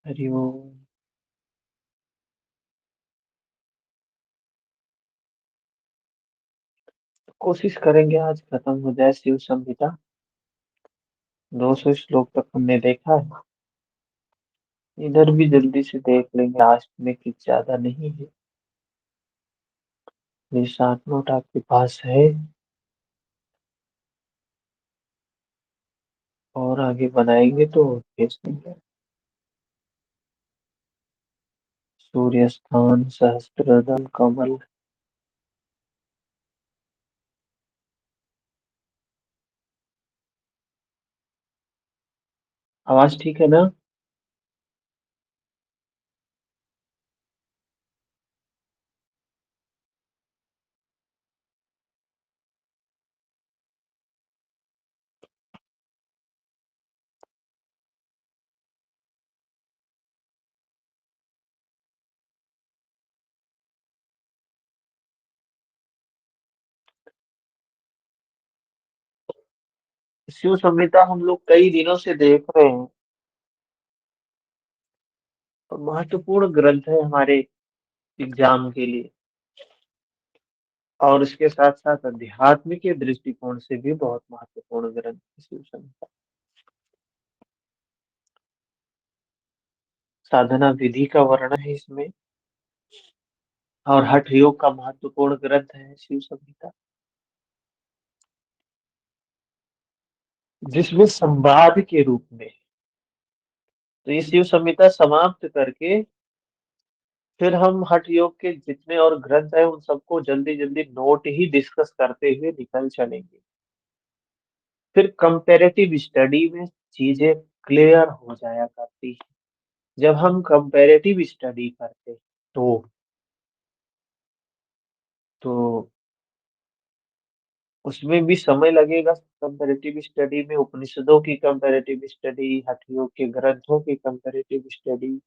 हरिओम। कोशिश करेंगे आज खत्म हो जाए शिव संहिता। 200 श्लोक तक हमने देखा है। इधर भी जल्दी से देख लेंगे, आज में कुछ ज्यादा नहीं है। ये 7 नोट आपके पास है। और आगे बनाएंगे तो भेज देंगे। सूर्य स्थान सहस्त्रदल कमल। आवाज ठीक है ना? शिव संहिता हम लोग कई दिनों से देख रहे हैं। और महत्वपूर्ण ग्रंथ है हमारे एग्जाम के लिए। और इसके साथ साथ अध्यात्म के दृष्टिकोण से भी बहुत महत्वपूर्ण ग्रंथ है शिव संहिता। साधना विधि का वर्णन है इसमें। और हठ योग का महत्वपूर्ण ग्रंथ है शिव संहिता, जिसमें संवाद के रूप में। तो ये शिव संहिता समाप्त करके फिर हम हठ योग के जितने और ग्रंथ है उन सबको जल्दी जल्दी नोट ही डिस्कस करते हुए निकल चलेंगे। फिर कंपैरेटिव स्टडी में चीजें क्लियर हो जाया करती है। जब हम कंपैरेटिव स्टडी करते तो तो उसमें भी समय लगेगा। कंपैरेटिव स्टडी में उपनिषदों की कंपैरेटिव स्टडी, हठ योग के ग्रंथों की कंपैरेटिव स्टडी,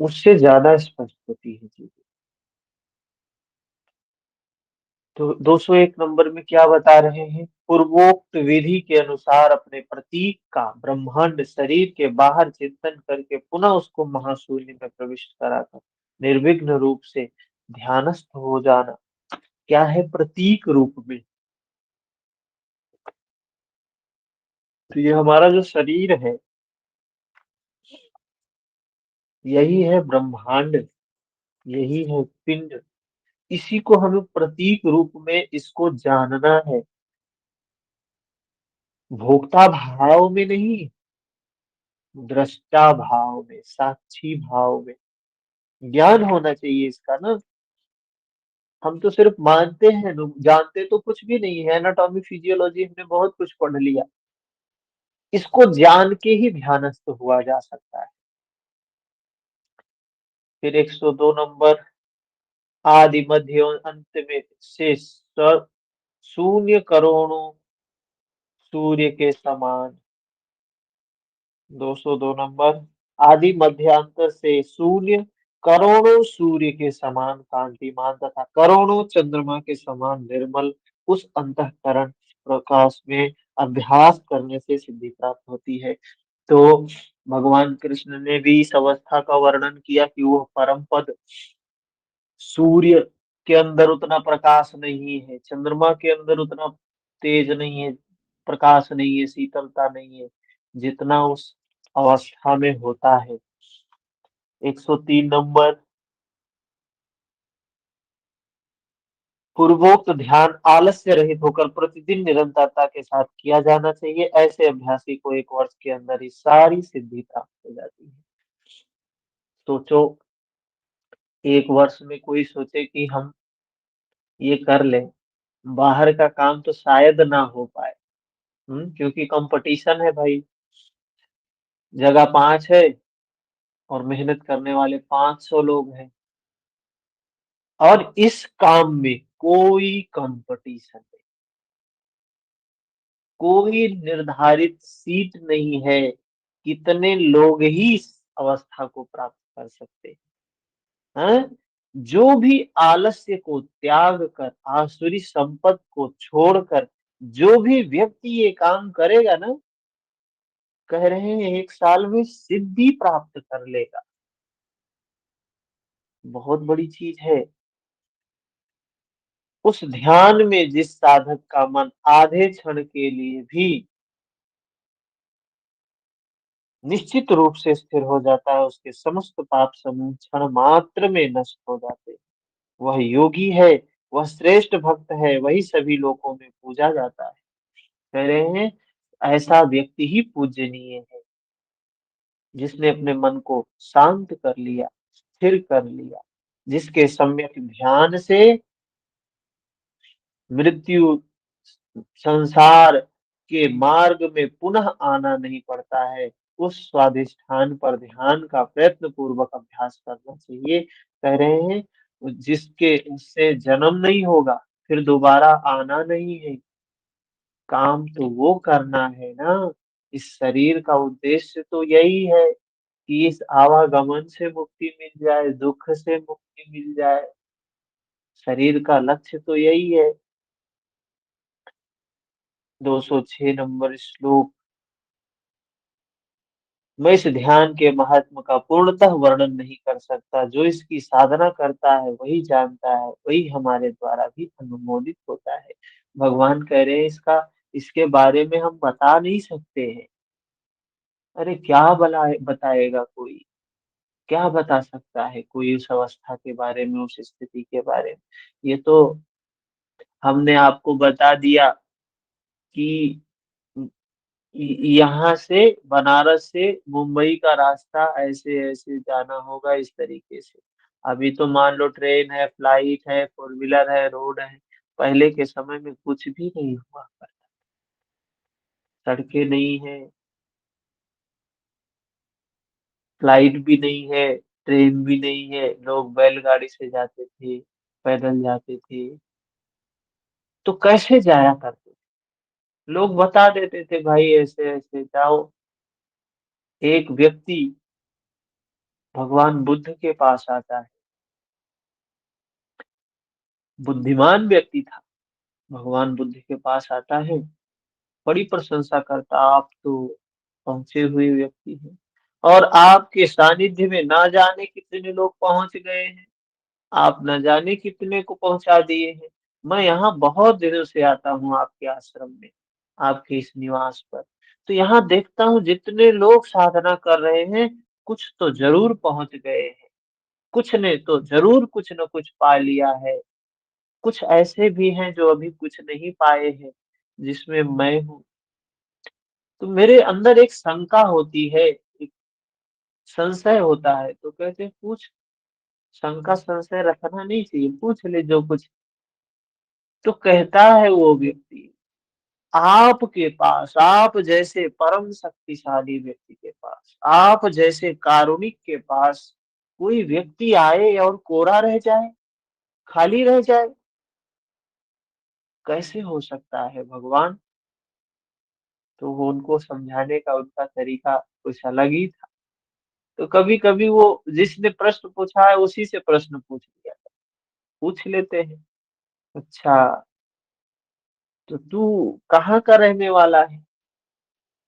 उससे ज्यादा स्पष्ट होती है चीजें। तो 201 नंबर में क्या बता रहे हैं? पूर्वोक्त विधि के अनुसार अपने प्रतीक का ब्रह्मांड शरीर के बाहर चिंतन करके पुनः उसको महाशून्य में प्रविष्ट कराकर निर्विघ्न रूप से ध्यानस्थ हो जाना। क्या है? प्रतीक रूप में। तो ये हमारा जो शरीर है, यही है ब्रह्मांड, यही है पिंड। इसी को हमें प्रतीक रूप में इसको जानना है। भोक्ता भाव में नहीं, दृष्टा भाव में, साक्षी भाव में ज्ञान होना चाहिए इसका ना। हम तो सिर्फ मानते हैं, जानते तो कुछ भी नहीं है। एनाटॉमी फिजियोलॉजी हमने बहुत कुछ पढ़ लिया। इसको जान के ही ध्यानस्थ हुआ जा सकता है। फिर 102 नंबर, आदि मध्य और अंत में से शून्य करोड़ों सूर्य के समान। 202 नंबर, आदि मध्यांतर से शून्य करोड़ों सूर्य के समान कांतिमान तथा करोड़ों चंद्रमा के समान निर्मल उस अंतःकरण प्रकाश में अभ्यास करने से सिद्धि प्राप्त होती है। तो भगवान कृष्ण ने भी इस अवस्था का वर्णन किया कि वो परम पद सूर्य के अंदर उतना प्रकाश नहीं है, चंद्रमा के अंदर उतना तेज नहीं है, प्रकाश नहीं है, शीतलता नहीं है, जितना उस अवस्था में होता है। 103 नंबर, पूर्वोक्त ध्यान आलस्य रहित होकर प्रतिदिन निरंतरता के साथ किया जाना चाहिए। ऐसे अभ्यासी को 1 वर्ष के अंदर ही सारी सिद्धि प्राप्त हो जाती है। सोचो, 1 वर्ष में कोई सोचे कि हम ये कर लें, बाहर का काम तो शायद ना हो पाए। क्योंकि कंपटीशन है भाई। जगह 5 है और मेहनत करने वाले 500 लोग हैं। और इस काम में कोई कंपटीशन नहीं, कोई निर्धारित सीट नहीं है। कितने लोग ही इस अवस्था को प्राप्त कर सकते हैं? जो भी आलस्य को त्याग कर, आसुरी संपत्ति को छोड़कर जो भी व्यक्ति ये काम करेगा ना, कह रहे हैं 1 साल में सिद्धि प्राप्त कर लेगा। बहुत बड़ी चीज़ है। उस ध्यान में जिस साधक का मन आधे क्षण के लिए भी निश्चित रूप से स्थिर हो जाता है, उसके समस्त पाप समूह क्षण मात्र में नष्ट हो जाते हैं। वह योगी है, वह श्रेष्ठ भक्त है, वही सभी लोकों में पूजा जाता है। कह रहे हैं, ऐसा व्यक्ति ही पूजनीय है, जिसने अपने मन को शांत कर लिया, स्थिर कर लिया, जिसके सम्यक ध्यान से मृत्यु संसार के मार्ग में पुनः आना नहीं पड़ता है। उस स्वादिष्ठान पर ध्यान का प्रयत्न पूर्वक अभ्यास करना चाहिए। कह रहे हैं, जिसके उससे जन्म नहीं होगा, फिर दोबारा आना नहीं है। काम तो वो करना है ना। इस शरीर का उद्देश्य तो यही है कि इस आवागमन से मुक्ति मिल जाए, दुःख से मुक्ति मिल जाए। शरीर का लक्ष्य तो यही है। 206 नंबर श्लोक। मैं इस ध्यान के महत्व का पूर्णतः वर्णन नहीं कर सकता। जो इसकी साधना करता है वही जानता है, वही हमारे द्वारा भी अनुमोदित होता है। भगवान कह रहे हैं, इसके बारे में हम बता नहीं सकते हैं। अरे क्या बताएगा कोई? क्या बता सकता है कोई उस अवस्था के बारे में, उस स्थिति के बारे में? ये तो हमने आपको बता दिया कि यहाँ से बनारस से मुंबई का रास्ता ऐसे-ऐसे जाना होगा, इस तरीके से। अभी तो मान लो ट्रेन है, फ्लाइट है, फ़ोर व्हीलर है, रोड है। पहले के समय में कुछ भी नहीं हुआ करता। सड़कें नहीं हैं, फ्लाइट भी नहीं है, ट्रेन भी नहीं है। लोग बैलगाड़ी से जाते थे, पैदल जाते थे। तो कैसे जाया करते थे? लोग बता देते थे, भाई ऐसे-ऐसे जाओ। एक व्यक्ति भगवान बुद्ध के पास आता है। बुद्धिमान व्यक्ति था। भगवान बुद्ध के पास आता है, बड़ी प्रशंसा करता, आप तो पहुँचे हुए व्यक्ति हैं और आपके सानिध्य में ना जाने कितने लोग पहुँच गए हैं। आप न जाने कितने को पहुँचा दिए हैं। मैं यहाँ बहुत दिनों से आता हूँ आपके आश्रम में, आपके इस निवास पर। तो यहाँ देखता हूँ जितने लोग साधना कर रहे हैं, कुछ तो ज़रूर पहुँच गए हैं। कुछ ने तो ज़रूर कुछ न कुछ पा लिया है। कुछ ऐसे भी हैं जो अभी कुछ नहीं पाए हैं, जिसमें मैं हूँ। तो मेरे अंदर एक शंका होती है, एक संशय होता है, तो कहते हैं पूछ। शंका संशय रखना नहीं चाहिए, पूछ ले जो कुछ। तो कहता है वो व्यक्ति, आपके पास, आप जैसे परम शक्तिशाली व्यक्ति के पास, आप जैसे कारुणिक के पास कोई व्यक्ति आए और कोरा रह जाए, खाली रह जाए, कैसे हो सकता है भगवान? तो वो उनको समझाने का उनका तरीका कुछ अलग ही था। तो कभी-कभी वो जिसने प्रश्न पूछा है उसी से प्रश्न पूछ लिया, पूछ लेते हैं। अच्छा, तो तू कहाँ का रहने वाला है?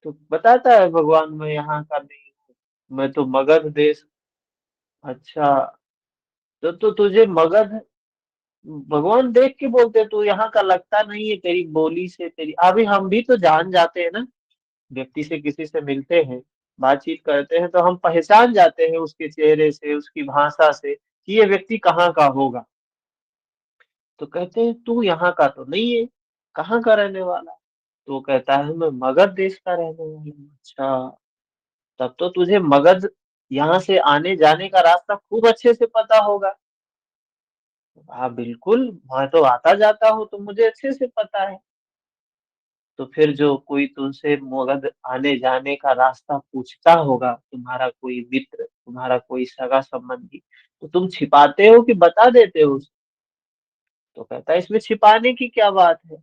तो बताता है भगवान, मैं यहाँ का नहीं हूँ, मैं तो मगध देश। अच्छा, तो तुझे मगध, भगवान देख के बोलते तू यहाँ का लगता नहीं है, तेरी बोली से, तेरी अभी हम भी तो जान जाते हैं ना। व्यक्ति से किसी से मिलते हैं, बातचीत करते हैं तो हम पहचान जाते हैं उसके चेहरे से, उसकी भाषा से कि ये व्यक्ति कहाँ का होगा। तो कहते हैं तू यहाँ का तो नहीं है, कहाँ का रहने वाला? तो वो कहता है मैं मगध देश का रहने वाला हूँ। अच्छा, तब तो तुझे मगध यहाँ से आने-जाने का रास्ता खूब अच्छे से पता होगा। हाँ, बिल्कुल, मैं तो आता-जाता हूँ तो मुझे अच्छे से पता है। तो फिर जो कोई तुमसे मगध आने-जाने का रास्ता पूछता होगा, तुम्हारा कोई मित्र, तुम्हारा कोई सगा-संबंधी, तो तुम छिपाते हो कि बता देते हो उसे? तो कहता है इसमें छिपाने की क्या बात है?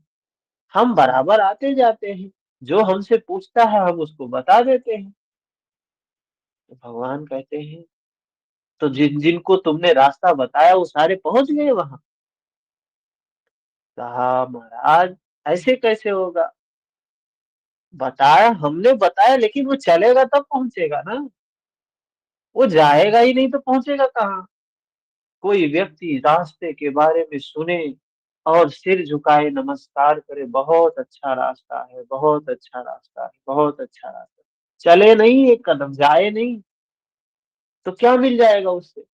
हम बराबर आते-जाते हैं, जो हमसे पूछता है हम उसको बता देते हैं। तो भगवान कहते हैं, तो जिनको तुमने रास्ता बताया वो सारे पहुँच गए वहाँ? कहा महाराज ऐसे कैसे होगा? बताया, हमने बताया, लेकिन वो चलेगा तब पहुँचेगा ना, वो जाएगा ही नहीं तो पहुँचेगा कहाँ? कोई व्यक्ति रास्ते के बारे में सुने और सिर झुकाए नमस्कार करे, बहुत अच्छा रास्ता है, बहुत अच्छा रास्ता है, बहुत अच्छा रास्ता है। चले नहीं, एक कदम जाए नहीं, तो क्या मिल जाएगा उससे?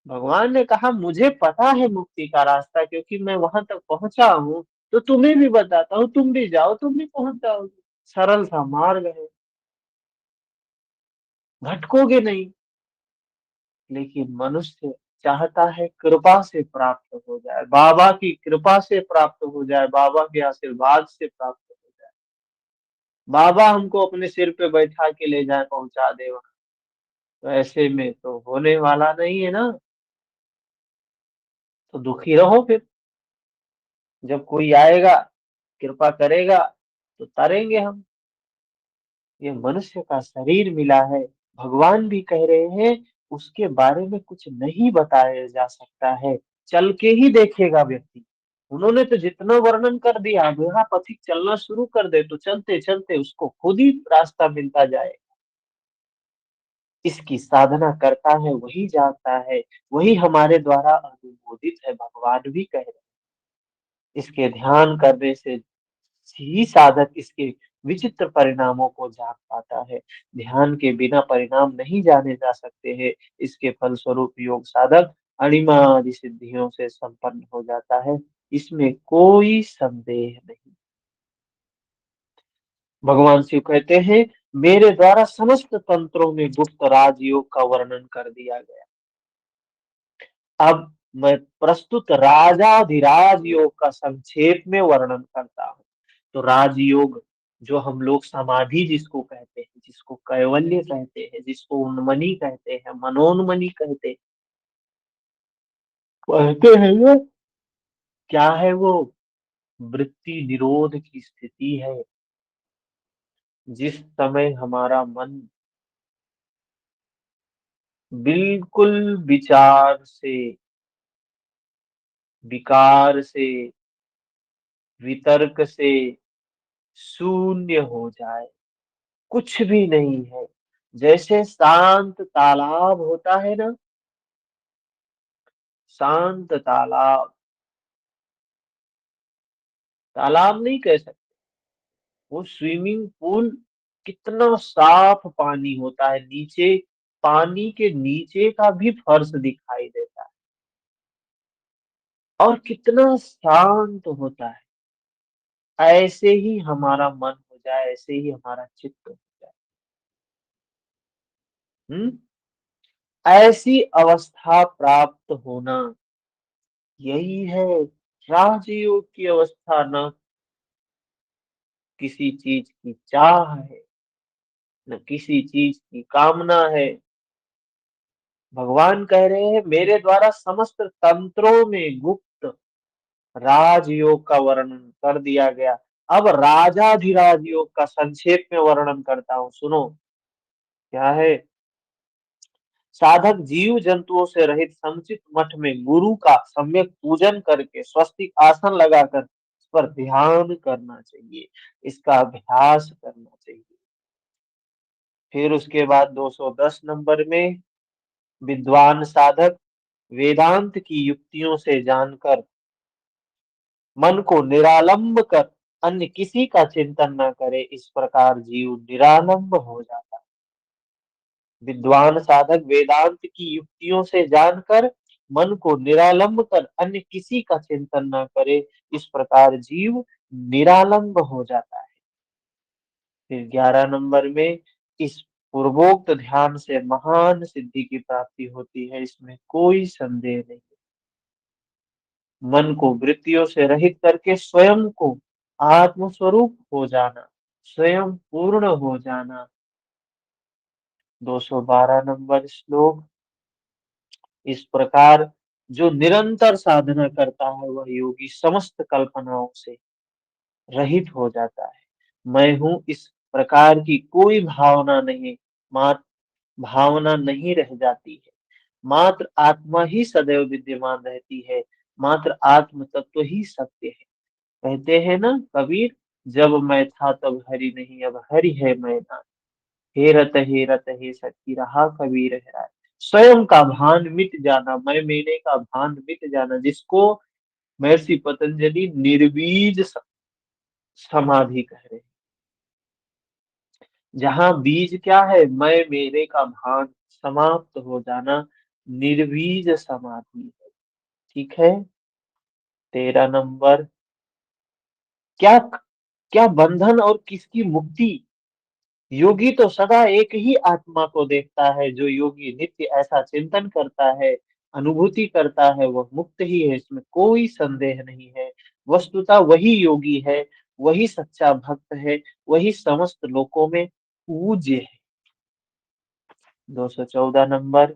भगवान ने कहा मुझे पता है मुक्ति का रास्ता, क्योंकि मैं वहां तक पहुंचा हूँ, तो तुम्हें भी बताता हूँ, तुम भी जाओ, तुम भी पहुंच जाओगे। सरल सा मार्ग है, भटकोगे नहीं। लेकिन मनुष्य चाहता है कृपा से प्राप्त हो जाए, बाबा की कृपा से प्राप्त हो जाए, बाबा के आशीर्वाद से प्राप्त हो जाए, बाबा हमको अपने सिर पे बैठा के ले जाए, पहुंचा दे वहां। तो ऐसे में तो होने वाला नहीं है ना, तो दुखी रहो फिर। जब कोई आएगा, कृपा करेगा, तो तरेंगे हम। ये मनुष्य का शरीर मिला है, भगवान भी कह रहे हैं उसके बारे में कुछ नहीं बताया जा सकता है, चल के ही देखेगा व्यक्ति। उन्होंने तो जितना वर्णन कर दिया, अब यहाँ पथिक चलना शुरू कर दे तो चलते चलते उसको खुद ही रास्ता मिलता जाए। इसकी साधना करता है वही जानता है, वही हमारे द्वारा अनुमोदित है, भगवान भी कह रहे हैं। इसके ध्यान करने से ही साधक इसके विचित्र परिणामों को जान पाता है। ध्यान के बिना परिणाम नहीं जाने जा सकते हैं। इसके फलस्वरूप योग साधक अणिमा आदि सिद्धियों से संपन्न हो जाता है, इसमें कोई संदेह नहीं। भगवान शिव कहते हैं मेरे द्वारा समस्त तंत्रों में गुप्त राजयोग का वर्णन कर दिया गया। अब मैं प्रस्तुत राजाधिराज योग का संक्षेप में वर्णन करता हूँ। तो राजयोग, जो हम लोग समाधि जिसको कहते हैं, जिसको कैवल्य कहते हैं, जिसको उन्मनी कहते हैं, मनोन्मनी कहते हैं ये क्या है? वो वृत्ति निरोध की स्थिति है, जिस समय हमारा मन बिल्कुल विचार से, विकार से, वितर्क से शून्य हो जाए, कुछ भी नहीं है। जैसे शांत तालाब होता है ना, शांत तालाब, तालाब नहीं कह सकते, वो स्विमिंग पूल, कितना साफ पानी होता है, नीचे पानी के नीचे का भी फर्श दिखाई देता है, और कितना शांत होता है। ऐसे ही हमारा मन हो जाए, ऐसे ही हमारा चित्त हो जाए। हम्म ऐसी अवस्था प्राप्त होना, यही है राजयोग की अवस्था। न किसी चीज की चाह है, न किसी चीज की कामना है। भगवान कह रहे हैं मेरे द्वारा समस्त तंत्रों में गुप्त राजयोग का वर्णन कर दिया गया। अब राजाधिराज योग का संक्षेप में वर्णन करता हूँ, सुनो। क्या है? साधक जीव जंतुओं से रहित समुचित मठ में गुरु का सम्यक पूजन करके स्वस्तिक आसन लगाकर इस पर ध्यान करना चाहिए, इसका अभ्यास करना चाहिए। फिर उसके बाद 210 नंबर में, विद्वान साधक वेदांत की युक्तियों से जानकर मन को निरालंब कर अन्य किसी का चिंतन न करे, इस प्रकार जीव निरालंब हो जाता है। विद्वान साधक वेदांत की युक्तियों से जानकर मन को निरालंब कर अन्य किसी का चिंतन न करे, इस प्रकार जीव निरालंब हो जाता है। फिर 11 नंबर में, इस पूर्वोक्त ध्यान से महान सिद्धि की प्राप्ति होती है, इसमें कोई संदेह नहीं। मन को वृत्तियों से रहित करके स्वयं को आत्मस्वरूप हो जाना, स्वयं पूर्ण हो जाना। 212 नंबर श्लोक, इस प्रकार जो निरंतर साधना करता है वह योगी समस्त कल्पनाओं से रहित हो जाता है। मैं हूँ इस प्रकार की कोई भावना नहीं, मात्र भावना नहीं रह जाती है। मात्र आत्मा ही सदैव विद्यमान रहती है, मात्र आत्म तत्व ही सत्य है। कहते हैं ना कबीर, जब मैं था तब हरि नहीं, अब हरि है मैदान। हेरत हे सखी, रहा कबीर है। स्वयं का भान मिट जाना, मैं मेरे का भान मिट जाना, जिसको महर्षि पतंजलि निर्बीज समाधि कह रहे हैं। जहाँ बीज क्या है, मैं मेरे का भान समाप्त हो जाना, निर्बीज समाधि है। ठीक है। 13 नंबर, क्या क्या बंधन और किसकी मुक्ति। योगी तो सदा एक ही आत्मा को देखता है। जो योगी नित्य ऐसा चिंतन करता है, अनुभूति करता है, वह मुक्त ही है, इसमें कोई संदेह नहीं है। वस्तुतः वही योगी है, वही सच्चा भक्त है, वही समस्त लोकों में पूज्य है। 214 नंबर,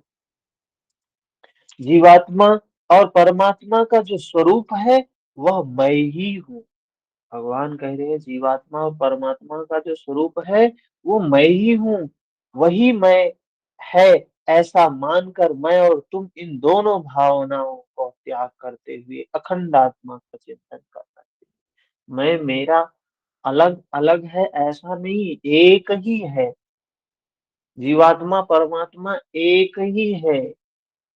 जीवात्मा और परमात्मा का जो स्वरूप है वह मैं ही हूँ। भगवान कह रहे हैं जीवात्मा और परमात्मा का जो स्वरूप है वो मैं ही हूँ, वही मैं है। ऐसा मानकर मैं और तुम इन दोनों भावनाओं को त्याग करते हुए अखंड आत्मा का चिंतन कर सकते हैं। मैं मेरा अलग अलग है ऐसा नहीं, एक ही है। जीवात्मा परमात्मा एक ही है।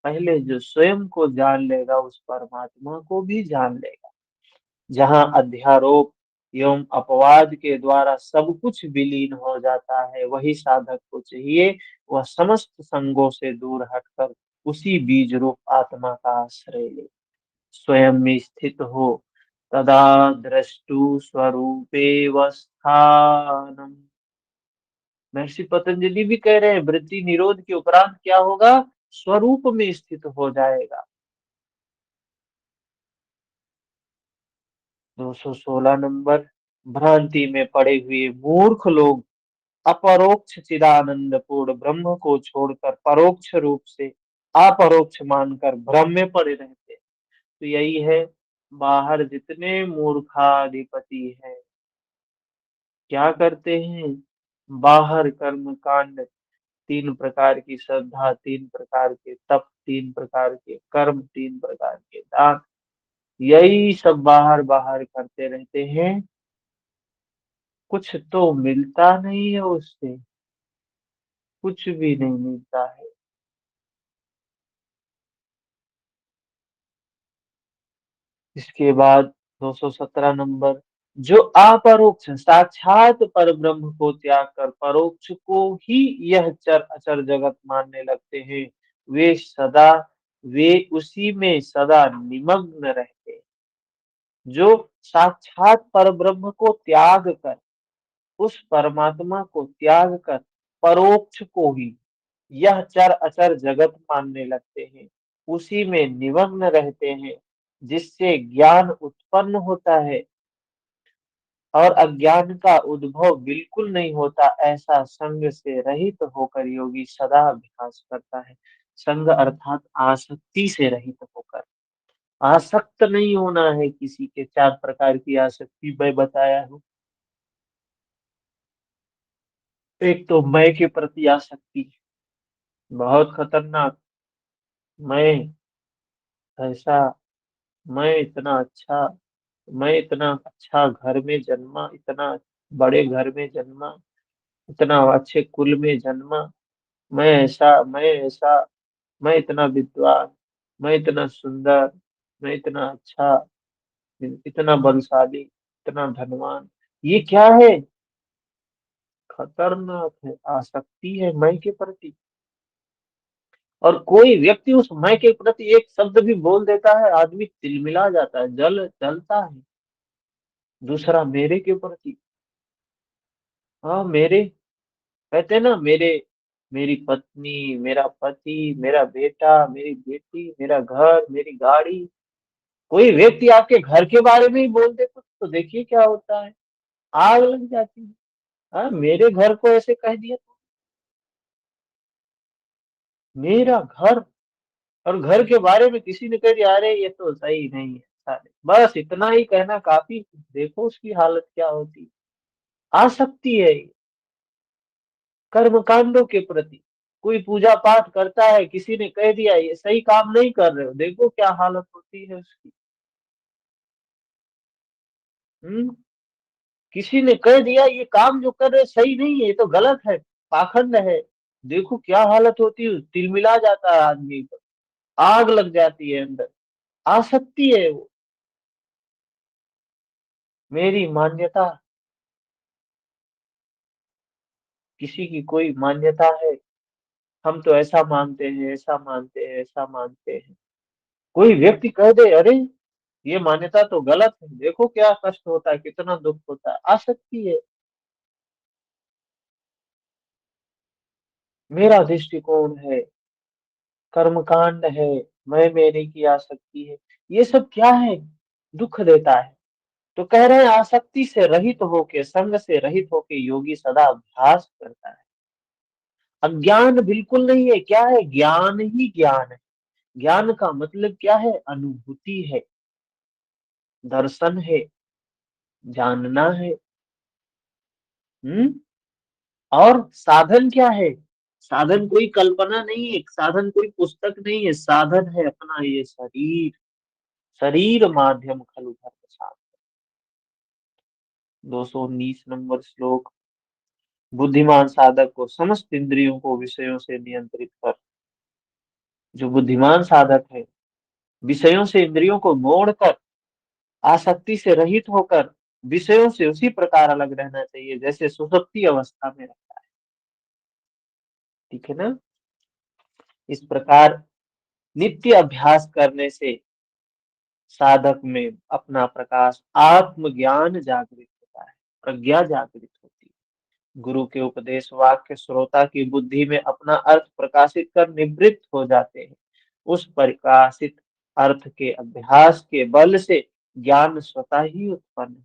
पहले जो स्वयं को जान लेगा उस परमात्मा को भी जान लेगा। जहाँ अध्यारोप एवं अपवाद के द्वारा सब कुछ विलीन हो जाता है, वही साधक को चाहिए वह समस्त संगों से दूर हटकर उसी बीज रूप आत्मा का आश्रय ले, स्वयं में स्थित हो। तदा द्रष्टु स्वरूपे वस्थानम। महर्षि पतंजलि भी कह रहे हैं वृत्ति निरोध के उपरांत क्या होगा, स्वरूप में स्थित हो जाएगा। 216 नंबर, भ्रांति में पड़े हुए मूर्ख लोग अपरोक्ष चिदानंद पूर्ण ब्रह्म को छोड़कर परोक्ष रूप से अपरोक्ष मानकर भ्रम में पड़े रहते हैं। तो यही है, बाहर जितने मूर्खाधिपति हैं क्या करते हैं, बाहर कर्म कांड, 3 प्रकार की श्रद्धा, 3 प्रकार के तप, 3 प्रकार के कर्म, 3 प्रकार के दान, यही सब बाहर बाहर करते रहते हैं। कुछ तो मिलता नहीं है उससे, कुछ भी नहीं मिलता है। इसके बाद 217 नंबर, जो अपरोक्ष साक्षात पर ब्रह्म को त्याग कर परोक्ष को ही यह चर अचर जगत मानने लगते हैं, वे उसी में सदा निमग्न रहते हैं। जो साक्षात पर ब्रह्म को त्याग कर, उस परमात्मा को त्याग कर परोक्ष को ही यह चर अचर जगत मानने लगते हैं, उसी में निमग्न रहते हैं, जिससे ज्ञान उत्पन्न होता है और अज्ञान का उद्भव बिल्कुल नहीं होता। ऐसा संग से रहित होकर योगी सदा अभ्यास करता है। संग अर्थात आसक्ति से रहित होकर, आसक्त नहीं होना है किसी के। 4 प्रकार की आसक्ति मैं बताया हूँ। एक तो मैं के प्रति आसक्ति, बहुत खतरनाक। मैं ऐसा, मैं मैं इतना अच्छा घर में जन्मा, इतना बड़े घर में जन्मा, इतना अच्छे कुल में जन्मा, मैं ऐसा, मैं इतना विद्वान, मैं इतना सुंदर, मैं इतना अच्छा, इतना बलशाली, इतना धनवान। ये क्या है, खतरनाक है, आसक्ति है मैं के प्रति। और कोई व्यक्ति उस मैं के प्रति एक शब्द भी बोल देता है, आदमी तिलमिला जाता है, जलता है। दूसरा मेरे के प्रति, हाँ मेरे, कहते हैं ना मेरे, मेरी पत्नी, मेरा पति, मेरा बेटा, मेरी बेटी, मेरा घर, मेरी गाड़ी। कोई व्यक्ति आपके घर के बारे में ही बोल दे कुछ तो देखिए क्या होता है, आग लग जाती है। हाँ मेरे घर को ऐसे कह दिया, मेरा घर, और घर के बारे में किसी ने कह दिया अरे ये तो सही नहीं है, साले बस इतना ही कहना काफी। देखो उसकी हालत क्या होती है। आसक्ति है ये, कर्म कांडों के प्रति। कोई पूजा पाठ करता है, किसी ने कह दिया ये सही काम नहीं कर रहे हो, देखो क्या हालत होती है उसकी। हम्म किसी ने कह दिया ये काम जो कर रहे सही नहीं है, ये तो गलत है, पाखंड है। देखो क्या हालत होती है, तिलमिला जाता है आदमी को, आग लग जाती है अंदर, आसक्ति है वो। मेरी मान्यता, किसी की कोई मान्यता है, हम तो ऐसा मानते हैं, ऐसा मानते हैं, ऐसा मानते हैं। कोई व्यक्ति कह दे अरे ये मान्यता तो गलत है, देखो क्या कष्ट होता है, कितना दुख होता है, आसक्ति है। मेरा दृष्टिकोण है, कर्मकांड है, मैं मेरे की आसक्ति है, ये सब क्या है, दुख देता है। तो कह रहे हैं आसक्ति से रहित होके, संग से रहित होके योगी सदा अभ्यास करता है। अज्ञान बिल्कुल नहीं है, क्या है, ज्ञान ही ज्ञान है। ज्ञान का मतलब क्या है, अनुभूति है, दर्शन है, जानना है। हम्म। और साधन क्या है, साधन कोई कल्पना नहीं है, साधन कोई पुस्तक नहीं है, साधन है अपना ये शरीर। शरीर माध्यम खलु धर्म साधन। 219 नंबर श्लोक। बुद्धिमान साधक को समस्त इंद्रियों को विषयों से नियंत्रित कर। जो बुद्धिमान साधक है, विषयों से इंद्रियों को मोड़कर, आसक्ति से रहित होकर, विषयों से उसी प्रकार अलग रहना चाहिए जैसे सुषुप्ति अवस्था में रहता है। ठीक है ना। इस प्रकार नित्य अभ्यास करने से साधक में अपना प्रकाश, आत्मज्ञान जागृत होता है, प्रज्ञा जागृत होती है। गुरु के उपदेश वाक्य श्रोता की बुद्धि में अपना अर्थ प्रकाशित कर निवृत्त हो जाते हैं। उस प्रकाशित अर्थ के अभ्यास के बल से ज्ञान स्वतः ही उत्पन्न,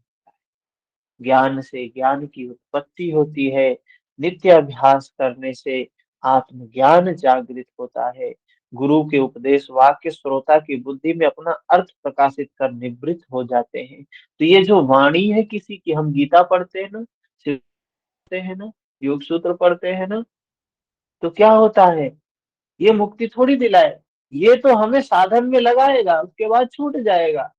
ज्ञान से ज्ञान की उत्पत्ति होती है। नित्य अभ्यास करने से आत्मज्ञान जागृत होता है। गुरु के उपदेश वाक्य श्रोता की बुद्धि में अपना अर्थ प्रकाशित कर निवृत्त हो जाते हैं। तो ये जो वाणी है किसी की, हम गीता पढ़ते हैं ना, शिव पढ़ते हैं ना, योग सूत्र पढ़ते हैं ना, तो क्या होता है, ये मुक्ति थोड़ी दिलाए। ये तो हमें साधन में लगाएगा, उसके बाद छूट जाएगा।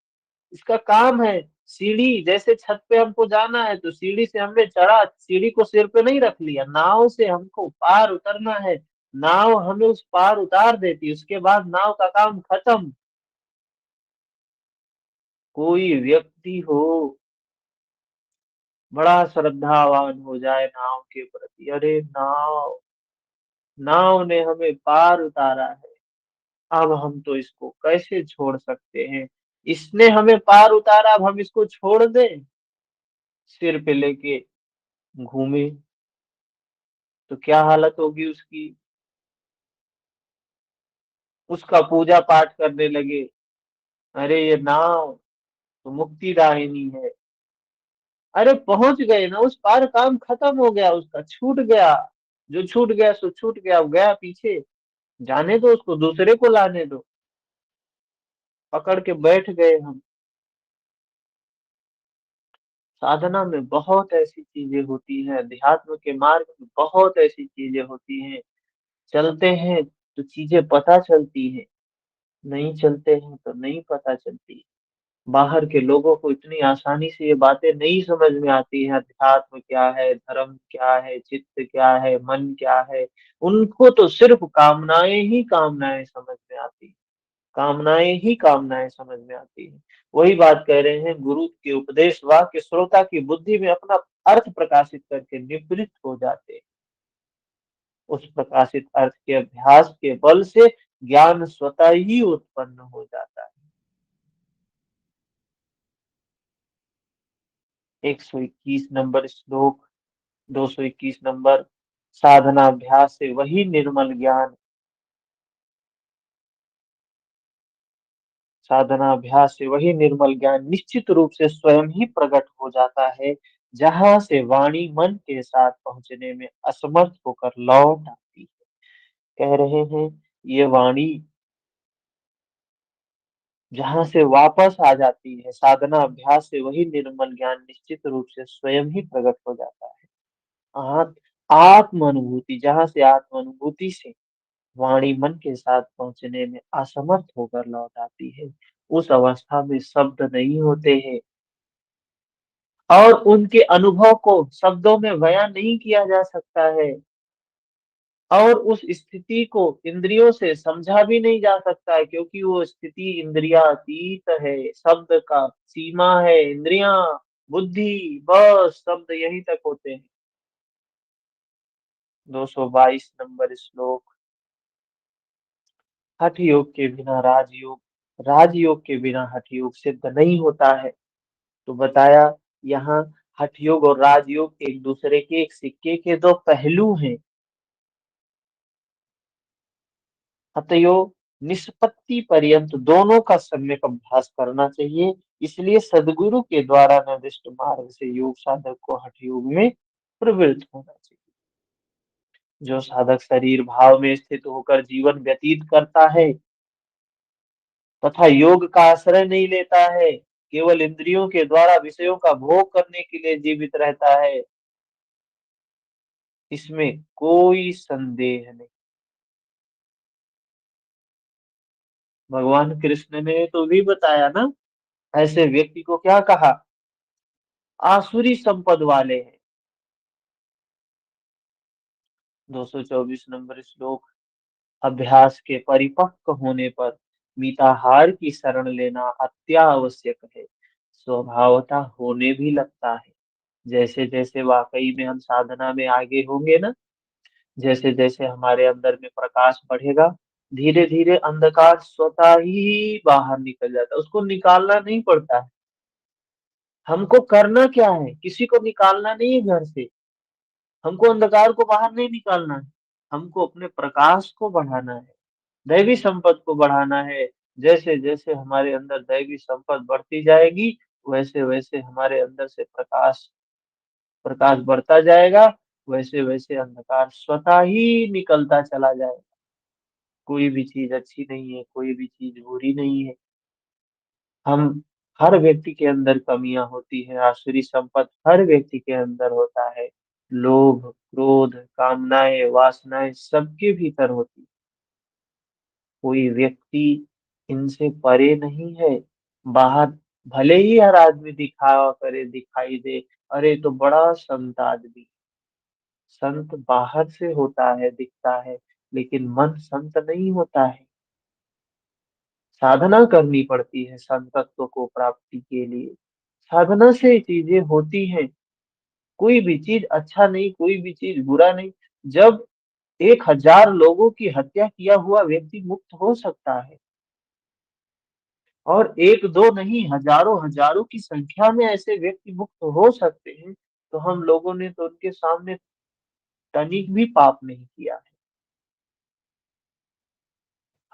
इसका काम है, सीढ़ी जैसे छत पे हमको जाना है तो सीढ़ी से हमने चढ़ा, सीढ़ी को सिर पे नहीं रख लिया, नाव से हमको पार उतरना है। नाव हमें उस पार उतार देती है, उसके बाद नाव का काम खत्म। कोई व्यक्ति हो बड़ा श्रद्धावान हो जाए नाव के प्रति, अरे नाव, नाव ने हमें पार उतारा है, अब हम तो इसको कैसे छोड़ सकते हैं। इसने हमें पार उतारा, अब हम इसको छोड़ दें, सिर पे लेके घूमे, तो क्या हालत होगी उसकी। उसका पूजा पाठ करने लगे, अरे ये नाव तो मुक्तिदायिनी है। अरे पहुंच गए ना उस पार, काम खत्म हो गया, उसका छूट गया। जो छूट गया सो छूट गया, वो गया पीछे, जाने दो उसको, दूसरे को लाने दो। पकड़ के बैठ गए हम। साधना में बहुत ऐसी चीजें होती हैं, अध्यात्म के मार्ग में बहुत ऐसी चीजें होती हैं। चलते हैं तो चीजें पता चलती है, नहीं चलते हैं तो नहीं पता चलती। बाहर के लोगों को इतनी आसानी से ये बातें नहीं समझ में आती है, अध्यात्म क्या है, धर्म क्या है, चित्त क्या है, मन क्या है। उनको तो सिर्फ कामनाएं ही कामनाएं समझ में आती है, कामनाएं ही कामनाएं समझ में आती है। वही बात कह रहे हैं, गुरु के उपदेश वाक्य श्रोता की बुद्धि में अपना अर्थ प्रकाशित करके निवृत्त हो जाते हैं। उस प्रकाशित अर्थ के अभ्यास के बल से ज्ञान स्वतः ही उत्पन्न हो जाता है। 121 नंबर श्लोक। 221 नंबर। साधनाभ्यास से वही निर्मल ज्ञान, साधनाभ्यास से वही निर्मल ज्ञान निश्चित रूप से स्वयं ही प्रकट हो जाता है, जहां से वाणी मन के साथ पहुंचने में असमर्थ होकर लौट आती है। कह रहे हैं ये वाणी जहां से वापस आ जाती है, साधना अभ्यास से वही निर्मल ज्ञान निश्चित रूप से स्वयं ही प्रकट हो जाता है। आत्म अनुभूति, जहां से आत्म अनुभूति से वाणी मन के साथ पहुंचने में असमर्थ होकर लौट आती है। उस अवस्था में शब्द नहीं होते हैं, और उनके अनुभव को शब्दों में बयां नहीं किया जा सकता है और उस स्थिति को इंद्रियों से समझा भी नहीं जा सकता है, क्योंकि वो स्थिति इंद्रियातीत है। शब्द का सीमा है इंद्रियां, बुद्धि, बस शब्द यहीं तक होते हैं। 222 नंबर श्लोक। हठ योग के बिना राजयोग, राजयोग के बिना हठ योग सिद्ध नहीं होता है। तो बताया यहाँ हठ योग और राजयोग एक दूसरे के, एक सिक्के के दो पहलू हैं। अतएव निष्पत्ति पर्यंत दोनों का सम्यक अभ्यास करना चाहिए। इसलिए सदगुरु के द्वारा निर्दिष्ट मार्ग से योग साधक को हठ योग में प्रवृत्त होना चाहिए। जो साधक शरीर भाव में स्थित होकर जीवन व्यतीत करता है तथा योग का आश्रय नहीं लेता है, केवल इंद्रियों के द्वारा विषयों का भोग करने के लिए जीवित रहता है, इसमें कोई संदेह नहीं। भगवान कृष्ण ने तो भी बताया ना, ऐसे व्यक्ति को क्या कहा, आसुरी संपद वाले हैं। 224 नंबर श्लोक। अभ्यास के परिपक्व होने पर मिताहार की शरण लेना अत्यावश्यक है। स्वभावतः होने भी लगता है। जैसे जैसे वाकई में हम साधना में आगे होंगे ना, जैसे जैसे हमारे अंदर में प्रकाश बढ़ेगा, धीरे धीरे अंधकार स्वतः ही बाहर निकल जाता है, उसको निकालना नहीं पड़ता है। हमको करना क्या है, किसी को निकालना नहीं है घर से, हमको अंधकार को बाहर नहीं निकालना है, हमको अपने प्रकाश को बढ़ाना है, दैवी संपद को बढ़ाना है। जैसे जैसे हमारे अंदर दैवी संपद बढ़ती जाएगी, वैसे वैसे हमारे अंदर से प्रकाश प्रकाश बढ़ता जाएगा, वैसे वैसे अंधकार स्वतः ही निकलता चला जाएगा। कोई भी चीज अच्छी नहीं है, कोई भी चीज बुरी नहीं है। हम हर व्यक्ति के अंदर कमियां होती हैं, आसुरी संपत्त हर व्यक्ति के अंदर होता है। लोभ, क्रोध, कामनाएं, वासनाएं सबके भीतर होती है। कोई व्यक्ति इनसे परे नहीं है। बाहर भले ही हर आदमी दिखावा करे, दिखाई दे, अरे तो बड़ा संत आदमी, संत बाहर से होता है, दिखता है, लेकिन मन संत नहीं होता है। साधना करनी पड़ती है संतत्व को प्राप्ति के लिए। साधना से चीजें होती हैं। कोई भी चीज अच्छा नहीं, कोई भी चीज बुरा नहीं। जब 1000 लोगों की हत्या किया हुआ व्यक्ति मुक्त हो सकता है, और एक दो नहीं, हजारों हजारों की संख्या में ऐसे व्यक्ति मुक्त हो सकते हैं, तो हम लोगों ने तो उनके सामने तनिक भी पाप नहीं किया है।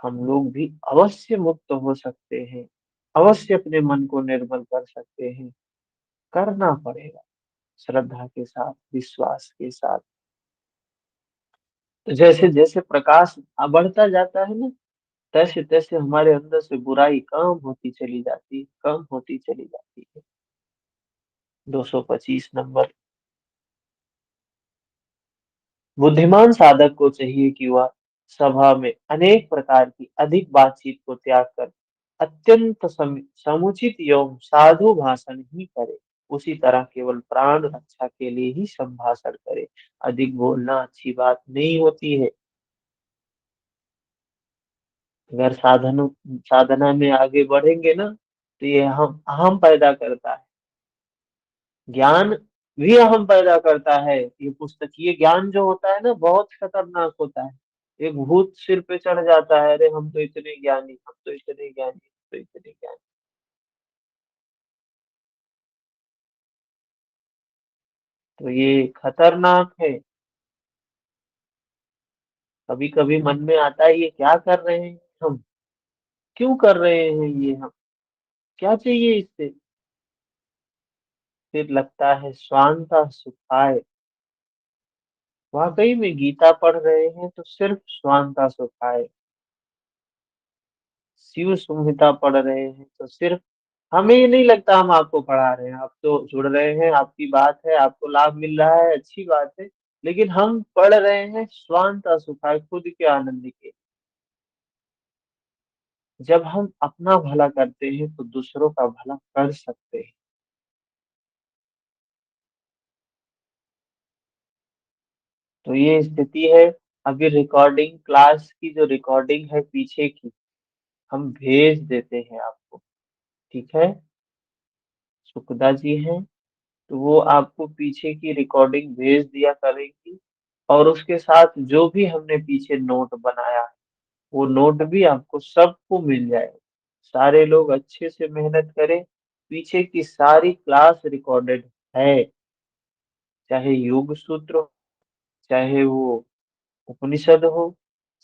हम लोग भी अवश्य मुक्त हो सकते हैं, अवश्य अपने मन को निर्मल कर सकते हैं। करना पड़ेगा श्रद्धा के साथ, विश्वास के साथ। तो जैसे जैसे प्रकाश बढ़ता जाता है ना, तैसे तैसे हमारे अंदर से बुराई कम होती चली जाती है, कम होती चली जाती है। 225 नंबर। बुद्धिमान साधक को चाहिए कि वह सभा में अनेक प्रकार की अधिक बातचीत को त्याग कर अत्यंत समुचित एवं साधु भाषण ही करे। उसी तरह केवल प्राण रक्षा के लिए ही संभाषण करे। अधिक बोलना अच्छी बात नहीं होती है। अगर साधना में आगे बढ़ेंगे ना, तो ये हम अहम पैदा करता है। ज्ञान भी अहम पैदा करता है। ये पुस्तकीय ज्ञान जो होता है ना, बहुत खतरनाक होता है। एक भूत सिर पे चढ़ जाता है, अरे हम तो इतने ज्ञानी, हम तो इतने ज्ञानी, हम तो इतने ज्ञानी। तो ये खतरनाक है। कभी कभी मन में आता है, ये क्या कर रहे हैं हम, क्यों कर रहे हैं ये हम, क्या चाहिए इससे। फिर लगता है स्वांता सुखाय। वाकई में गीता पढ़ रहे हैं तो सिर्फ स्वांता सुखाय, शिव संहिता पढ़ रहे हैं तो सिर्फ, हमें ये नहीं लगता हम आपको पढ़ा रहे हैं, आप तो जुड़ रहे हैं, आपकी बात है, आपको लाभ मिल रहा है, अच्छी बात है। लेकिन हम पढ़ रहे हैं स्वांत सुखाय, खुद के आनंद के। जब हम अपना भला करते हैं तो दूसरों का भला कर सकते हैं। तो ये स्थिति है। अभी रिकॉर्डिंग क्लास की जो रिकॉर्डिंग है पीछे की, हम भेज देते हैं आपको। ठीक है, सुखदा जी हैं, तो वो आपको पीछे की रिकॉर्डिंग भेज दिया करेंगी, और उसके साथ जो भी हमने पीछे नोट बनाया है, वो नोट भी आपको सबको मिल जाएगा। सारे लोग अच्छे से मेहनत करें, पीछे की सारी क्लास रिकॉर्डेड है, चाहे योग सूत्र हो, चाहे वो उपनिषद हो,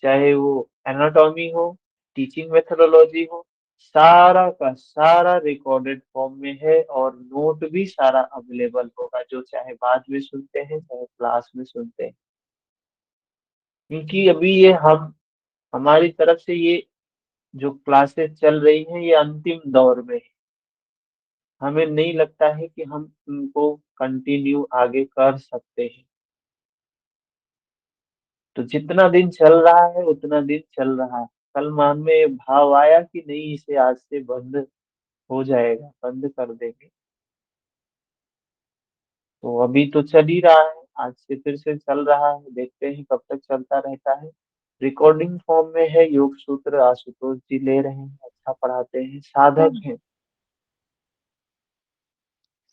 चाहे वो एनाटॉमी हो, टीचिंग मेथोडोलॉजी हो, सारा का सारा रिकॉर्डेड फॉर्म में है, और नोट भी सारा अवेलेबल होगा, जो चाहे बाद में सुनते हैं चाहे क्लास में सुनते हैं। क्योंकि अभी ये हमारी तरफ से ये जो क्लासेस चल रही हैं ये अंतिम दौर में है। हमें नहीं लगता है कि हम उनको कंटिन्यू आगे कर सकते हैं। तो जितना दिन चल रहा है उतना दिन चल रहा है। कल मन में ये भाव आया कि नहीं, इसे आज से बंद हो जाएगा, बंद कर देंगे। तो अभी तो चल ही रहा है, आज से फिर से चल रहा है, देखते हैं कब तक चलता रहता है। रिकॉर्डिंग फॉर्म में है, योग सूत्र आशुतोष जी ले रहे हैं, अच्छा पढ़ाते हैं, सर। साधक हैं।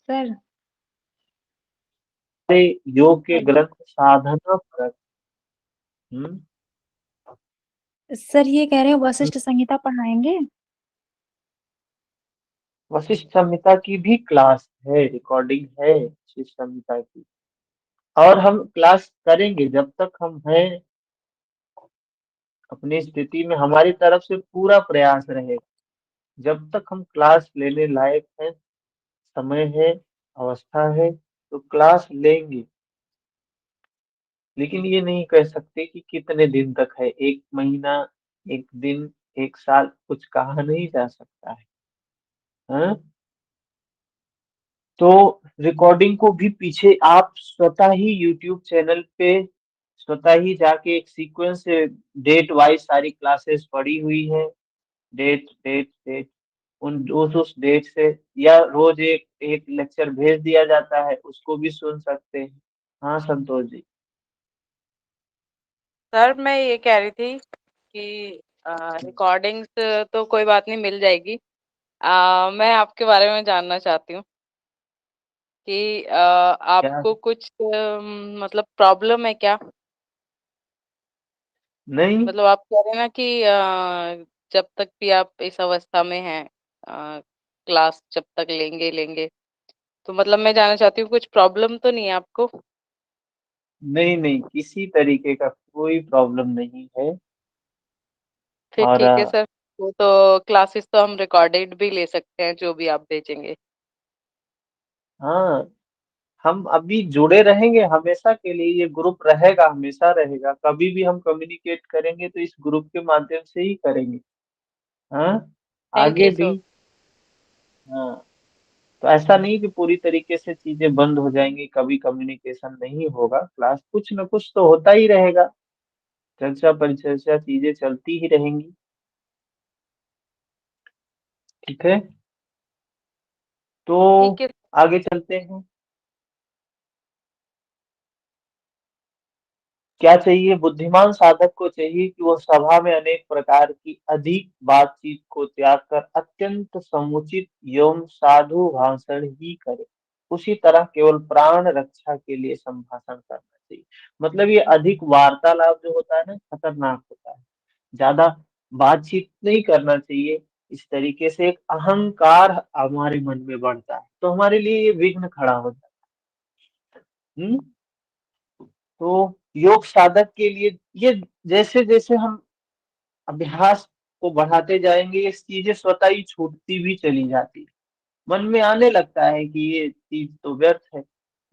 सर। सारे योग के हेलो। ग्रंथ साधना परक। हम्म। सर ये कह रहे हैं वशिष्ठ संहिता पढ़ाएंगे। वशिष्ठ संहिता की भी क्लास है, रिकॉर्डिंग है वशिष्ठ संहिता की, और हम क्लास करेंगे जब तक हम हैं। अपनी स्थिति में हमारी तरफ से पूरा प्रयास रहेगा, जब तक हम क्लास लेने लायक है, समय है, अवस्था है, तो क्लास लेंगे। लेकिन ये नहीं कह सकते कि कितने दिन तक है, 1 महीना, 1 दिन, 1 साल, कुछ कहा नहीं जा सकता है। हाँ? तो रिकॉर्डिंग को भी पीछे आप स्वतः ही यूट्यूब चैनल पे स्वतः ही जाके एक सीक्वेंस से डेट वाइज सारी क्लासेस पड़ी हुई है। डेट डेट डेट, उस डेट से, या रोज एक एक लेक्चर भेज दिया जाता है, उसको भी सुन सकते हैं। हाँ संतोष जी। सर मैं ये कह रही थी कि रिकॉर्डिंग्स तो कोई बात नहीं, मिल जाएगी। मैं आपके बारे में जानना चाहती हूँ कि क्या? आपको कुछ मतलब प्रॉब्लम है क्या? नहीं मतलब आप कह रहे हैं ना कि जब तक भी आप इस अवस्था में हैं, क्लास जब तक लेंगे लेंगे, तो मतलब मैं जानना चाहती हूँ कुछ प्रॉब्लम तो नहीं है आपको? नहीं नहीं, किसी तरीके का कोई प्रॉब्लम नहीं है। फिर और ठीक है सर। वो तो क्लासेस तो हम रिकॉर्डेड भी ले सकते हैं, जो भी आप भेजेंगे। हाँ, हम अभी जुड़े रहेंगे हमेशा के लिए, ये ग्रुप रहेगा, हमेशा रहेगा। कभी भी हम कम्युनिकेट करेंगे तो इस ग्रुप के माध्यम से ही करेंगे। हाँ, थैंक आगे यू भी। सर। हाँ, तो ऐसा नहीं कि पूरी तरीके से चीजें बंद हो जाएंगी, कभी कम्युनिकेशन नहीं होगा, क्लास कुछ न कुछ तो होता ही रहेगा, चर्चा परिचर्चा चीजें चलती ही रहेंगी। ठीक है, तो ठीक है। आगे चलते हैं। क्या चाहिए? बुद्धिमान साधक को चाहिए कि वो सभा में अनेक प्रकार की अधिक बातचीत को त्याग कर अत्यंत समुचित एवं साधु भाषण ही करे। उसी तरह केवल प्राण रक्षा के लिए संभाषण करना चाहिए। मतलब ये अधिक वार्तालाप जो होता है ना, खतरनाक होता है। ज्यादा बातचीत नहीं करना चाहिए। इस तरीके से एक अहंकार हमारे मन में बढ़ता है, तो हमारे लिए ये विघ्न खड़ा हो जाता है। तो योग साधक के लिए ये, जैसे जैसे हम अभ्यास को बढ़ाते जाएंगे, ये चीजें स्वतः ही छूटती भी चली जाती है। मन में आने लगता है कि ये चीज तो व्यर्थ है,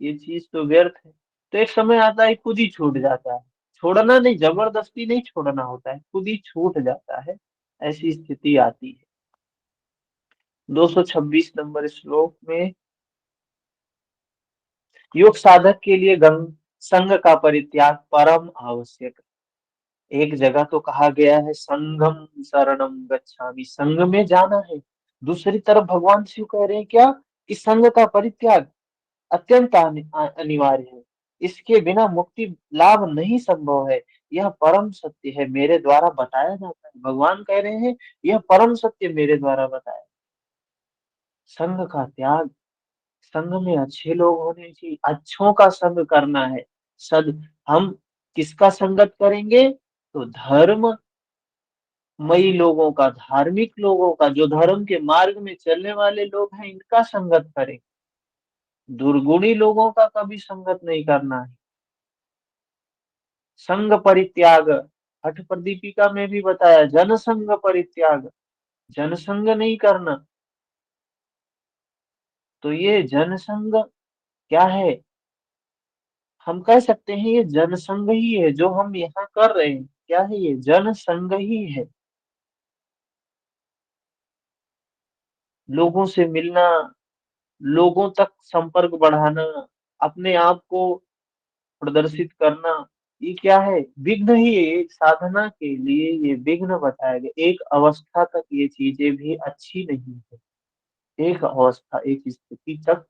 ये चीज तो व्यर्थ है। तो एक समय आता है खुद ही छूट जाता है। छोड़ना नहीं, जबरदस्ती नहीं छोड़ना होता है, खुद ही छूट जाता है। ऐसी स्थिति आती है। 226 नंबर श्लोक में, योग साधक के लिए गंग संग का परित्याग परम आवश्यक। एक जगह तो कहा गया है संघम शरणम गच्छामि, संघ में जाना है। दूसरी तरफ भगवान शिव कह रहे हैं क्या, कि संघ का परित्याग अत्यंत अनिवार्य है। इसके बिना मुक्ति लाभ नहीं संभव है। यह परम सत्य है, मेरे द्वारा बताया जाता है। भगवान कह रहे हैं यह परम सत्य मेरे द्वारा बताया। संग का त्याग, संग में अच्छे लोग होने चाहिए, अच्छों का संग करना है। सद हम किसका संगत करेंगे? तो धर्ममयी लोगों का, धार्मिक लोगों का, जो धर्म के मार्ग में चलने वाले लोग हैं, इनका संगत करें। दुर्गुणी लोगों का कभी संगत नहीं करना है। संग परित्याग, हठ प्रदीपिका में भी बताया, जन संग परित्याग, जनसंग नहीं करना। तो ये जनसंग क्या है? हम कह सकते हैं ये जनसंग ही है जो हम यहाँ कर रहे हैं। क्या है ये? जनसंग ही है। लोगों से मिलना, लोगों तक संपर्क बढ़ाना, अपने आप को प्रदर्शित करना, ये क्या है? विघ्न ही है। एक साधना के लिए ये विघ्न बताया गया। एक अवस्था तक ये चीजें भी अच्छी नहीं है। एक अवस्था, एक स्थिति तक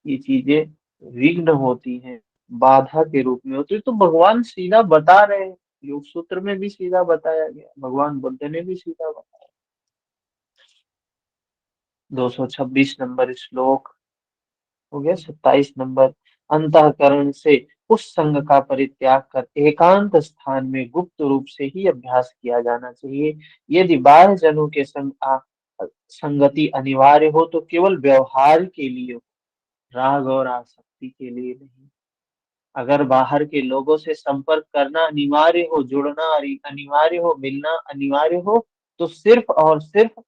ये चीजें विघ्न होती हैं, बाधा के रूप में होती है। तो भगवान सीधा बता रहे हैं, योग सूत्र में भी सीधा बताया गया, भगवान बुद्ध ने भी सीधा बताया। 226 नंबर श्लोक हो गया। 27 नंबर, अंतःकरण से उस संग का परित्याग कर एकांत स्थान में गुप्त रूप से ही अभ्यास किया जाना चाहिए। यदि बाह्य जनों के संगति अनिवार्य हो तो केवल व्यवहार के लिए हो, राग और आसक्ति के लिए नहीं। अगर बाहर के लोगों से संपर्क करना अनिवार्य हो, जुड़ना अनिवार्य हो, मिलना अनिवार्य हो, तो सिर्फ और सिर्फ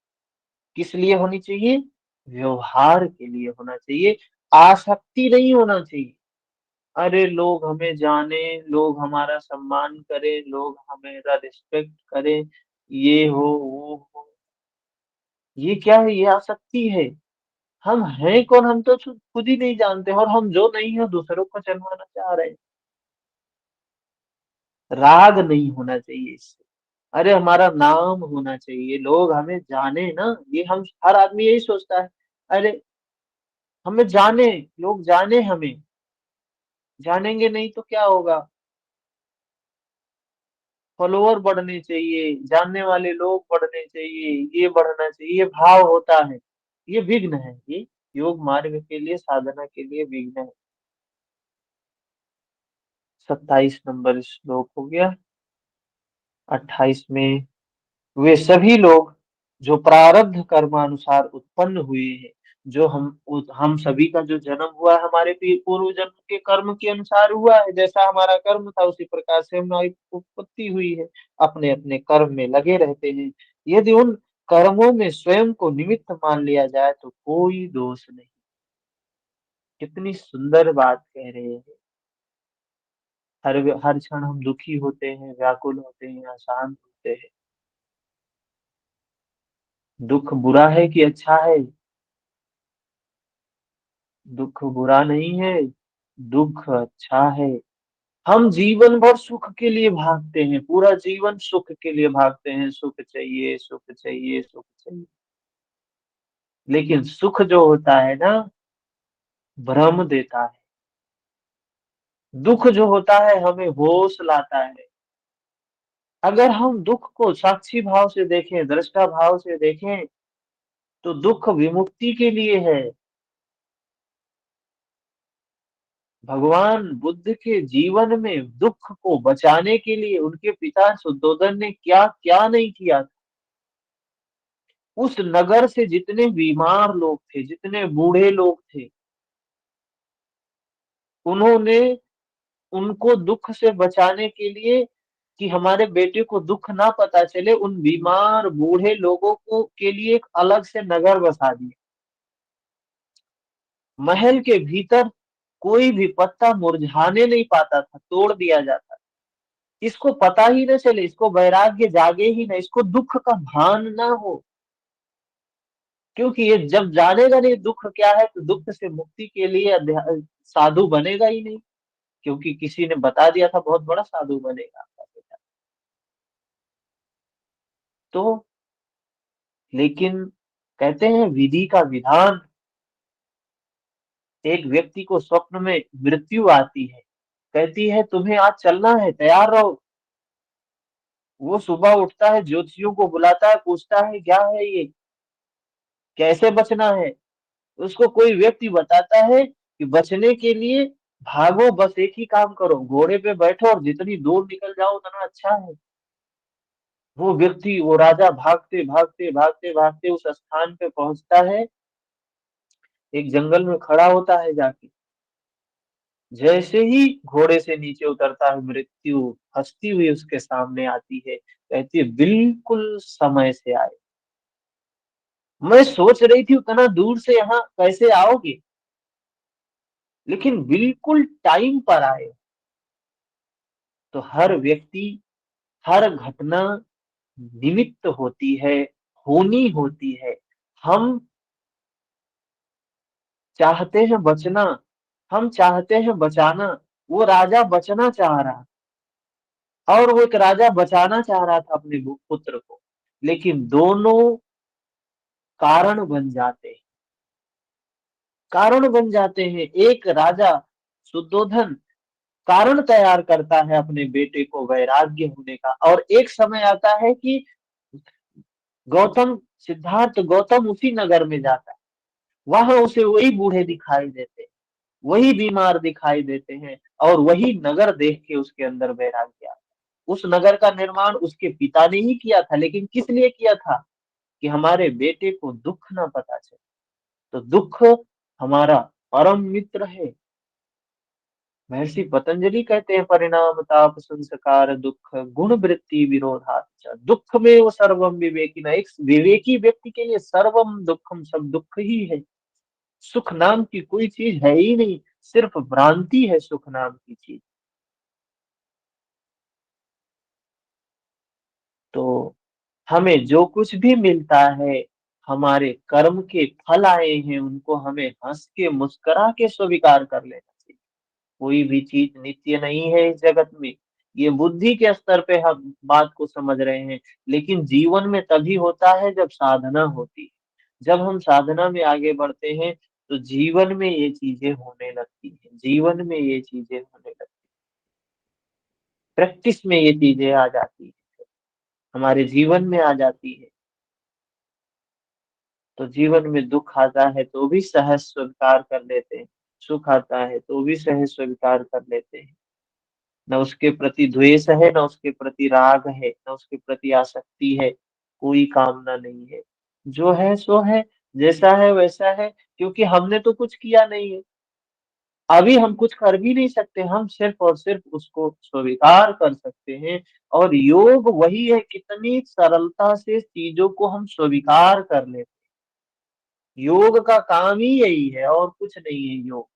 किस लिए होनी चाहिए? व्यवहार के लिए होना चाहिए, आसक्ति नहीं होना चाहिए। अरे लोग हमें जाने, लोग हमारा सम्मान करें, लोग हमेरा रिस्पेक्ट करें, ये हो वो हो, ये क्या है? ये आसक्ति है। हम हैं कौन? हम तो खुद ही नहीं जानते, और हम जो नहीं है दूसरों को जन्माना चाह रहे हैं। राग नहीं होना चाहिए इससे। अरे हमारा नाम होना चाहिए, लोग हमें जाने ना, ये हम हर आदमी यही सोचता है। अरे हमें जाने, लोग जाने हमें, जानेंगे नहीं तो क्या होगा? फॉलोअर बढ़ने चाहिए, जानने वाले लोग बढ़ने चाहिए, ये बढ़ना चाहिए, ये भाव होता है। ये विघ्न है, ये योग मार्ग के लिए, साधना के लिए विघ्न है। 27 नंबर श्लोक हो गया। 28 में, वे सभी लोग जो प्रारब्ध कर्मानुसार उत्पन्न हुए हैं, जो हम सभी का जो जन्म हुआ है हमारे पूर्व जन्म के कर्म के अनुसार हुआ है। जैसा हमारा कर्म था उसी प्रकार से हमारी उत्पत्ति हुई है। अपने अपने कर्म में लगे रहते हैं। यदि उन कर्मों में स्वयं को निमित्त मान लिया जाए तो कोई दोष नहीं। कितनी सुंदर बात कह रहे हैं। हर क्षण हम दुखी होते हैं, व्याकुल होते हैं, अशांत होते हैं। दुख बुरा है कि अच्छा है? दुख बुरा नहीं है, दुख अच्छा है। हम जीवन भर सुख के लिए भागते हैं, पूरा जीवन सुख के लिए भागते हैं, सुख चाहिए, सुख चाहिए, सुख चाहिए। लेकिन सुख जो होता है ना, भ्रम देता है। दुख जो होता है हमें होश लाता है। अगर हम दुख को साक्षी भाव से देखें, दृष्टा भाव से देखें, तो दुख विमुक्ति के लिए है। भगवान बुद्ध के जीवन में दुख को बचाने के लिए उनके पिता शुद्धोदन ने क्या क्या नहीं किया। उस नगर से जितने बीमार लोग थे, जितने बूढ़े लोग थे, उन्होंने उनको दुख से बचाने के लिए, कि हमारे बेटे को दुख ना पता चले, उन बीमार बूढ़े लोगों को के लिए एक अलग से नगर बसा दिया। महल के भीतर कोई भी पत्ता मुरझाने नहीं पाता था, तोड़ दिया जाता। इसको पता ही न चले, इसको वैराग्य जागे ही ना, इसको दुख का भान ना हो। क्योंकि ये जब जानेगा नहीं दुख क्या है, तो दुख से मुक्ति के लिए साधु बनेगा ही नहीं। क्योंकि किसी ने बता दिया था बहुत बड़ा साधु बनेगा आपका बेटा। तो लेकिन कहते हैं विधि का विधान। एक व्यक्ति को स्वप्न में मृत्यु आती है, कहती है तुम्हें आज चलना है, तैयार रहो। वो सुबह उठता है, ज्योतिषियों को बुलाता है, पूछता है क्या है ये, कैसे बचना है। उसको कोई व्यक्ति बताता है कि बचने के लिए भागो, बस एक ही काम करो, घोड़े पे बैठो और जितनी दूर निकल जाओ उतना अच्छा है। वो व्यक्ति, वो राजा भागते भागते भागते भागते उस स्थान पे पहुंचता है, एक जंगल में खड़ा होता है जाके। जैसे ही घोड़े से नीचे उतरता है, मृत्यु हंसती हुई उसके सामने आती है, कहती है बिल्कुल समय से आए। मैं सोच रही थी उतना दूर से यहाँ कैसे आओगे, लेकिन बिल्कुल टाइम पर आए। तो हर व्यक्ति, हर घटना निमित्त होती है, होनी होती है। हम चाहते हैं बचना, हम चाहते हैं बचाना। वो राजा बचना चाह रहा, और वो एक राजा बचाना चाह रहा था अपने पुत्र को, लेकिन दोनों कारण बन जाते हैं, कारण बन जाते हैं। एक राजा शुद्धोधन कारण तैयार करता है अपने बेटे को वैराग्य होने का, और एक समय आता है कि गौतम, सिद्धार्थ गौतम उसी नगर में जाता है, वहां उसे वही बूढ़े दिखाई देते हैं, वही बीमार दिखाई देते हैं, और वही नगर देख के उसके अंदर वैराग्य आता है। उस नगर का निर्माण उसके पिता ने ही किया था, लेकिन किस लिए किया था, कि हमारे बेटे को दुख ना पता चले। तो दुख हमारा परम मित्र है। महर्षि पतंजलि कहते हैं परिणाम ताप संस्कार दुख गुण वृत्ति विरोधाच, दुख में वो सर्वम विवेकी ना। एक विवेकी व्यक्ति के लिए सर्वम दुखम, सब दुख ही है। सुख नाम की कोई चीज है ही नहीं, सिर्फ भ्रांति है सुख नाम की चीज। तो हमें जो कुछ भी मिलता है, हमारे कर्म के फल आए हैं, उनको हमें हंस के मुस्कुरा के स्वीकार कर लेना चाहिए। कोई भी चीज नित्य नहीं है इस जगत में। ये बुद्धि के स्तर पे हम बात को समझ रहे हैं, लेकिन जीवन में तभी होता है जब साधना होती है। जब हम साधना में आगे बढ़ते हैं, तो जीवन में ये चीजें होने लगती हैं, जीवन में ये चीजें होने लगती हैं, प्रैक्टिस में ये चीजें आ जाती है, हमारे जीवन में आ जाती है। तो जीवन में दुख आता है तो भी सहज स्वीकार कर लेते हैं, सुख आता है तो भी सहज स्वीकार कर लेते हैं। न उसके प्रति द्वेष है, न उसके प्रति राग है, न उसके प्रति आसक्ति है, कोई कामना नहीं है। जो है सो है, जैसा है वैसा है, क्योंकि हमने तो कुछ किया नहीं है। अभी हम कुछ कर भी नहीं सकते, हम सिर्फ और सिर्फ उसको स्वीकार कर सकते हैं। और योग वही है, कितनी सरलता से चीजों को हम स्वीकार कर लेते हैं। योग का काम ही यही है, और कुछ नहीं है योग।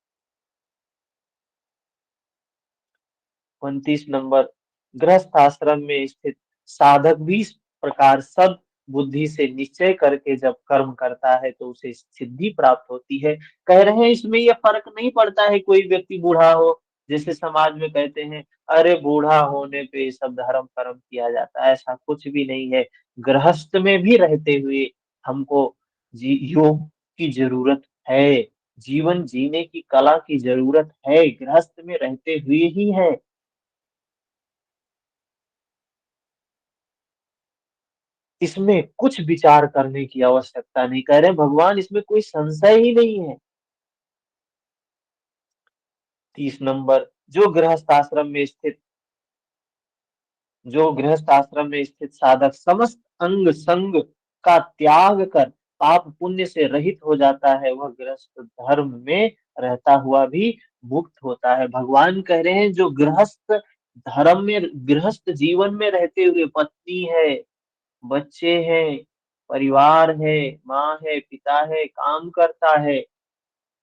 29 नंबर, गृहस्थ आश्रम में स्थित साधक भी इस प्रकार सब बुद्धि से निश्चय करके जब कर्म करता है तो उसे सिद्धि प्राप्त होती है। कह रहे हैं इसमें यह फर्क नहीं पड़ता है कोई व्यक्ति बूढ़ा हो, जैसे समाज में कहते हैं अरे बूढ़ा होने पे ये सब धर्म कर्म किया जाता है, ऐसा कुछ भी नहीं है। गृहस्थ में भी रहते हुए हमको योग की जरूरत है, जीवन जीने की कला की जरूरत है, गृहस्थ में रहते हुए ही है। इसमें कुछ विचार करने की आवश्यकता नहीं, कह रहे हैं भगवान, इसमें कोई संशय ही नहीं है। 30 नंबर, जो गृहस्थ आश्रम में स्थित साधक समस्त अंग संग का त्याग कर पाप पुण्य से रहित हो जाता है, वह गृहस्थ धर्म में रहता हुआ भी मुक्त होता है। भगवान कह रहे हैं जो गृहस्थ धर्म में, गृहस्थ जीवन में रहते हुए पत्नी है, बच्चे हैं, परिवार है, माँ है, पिता है, काम करता है।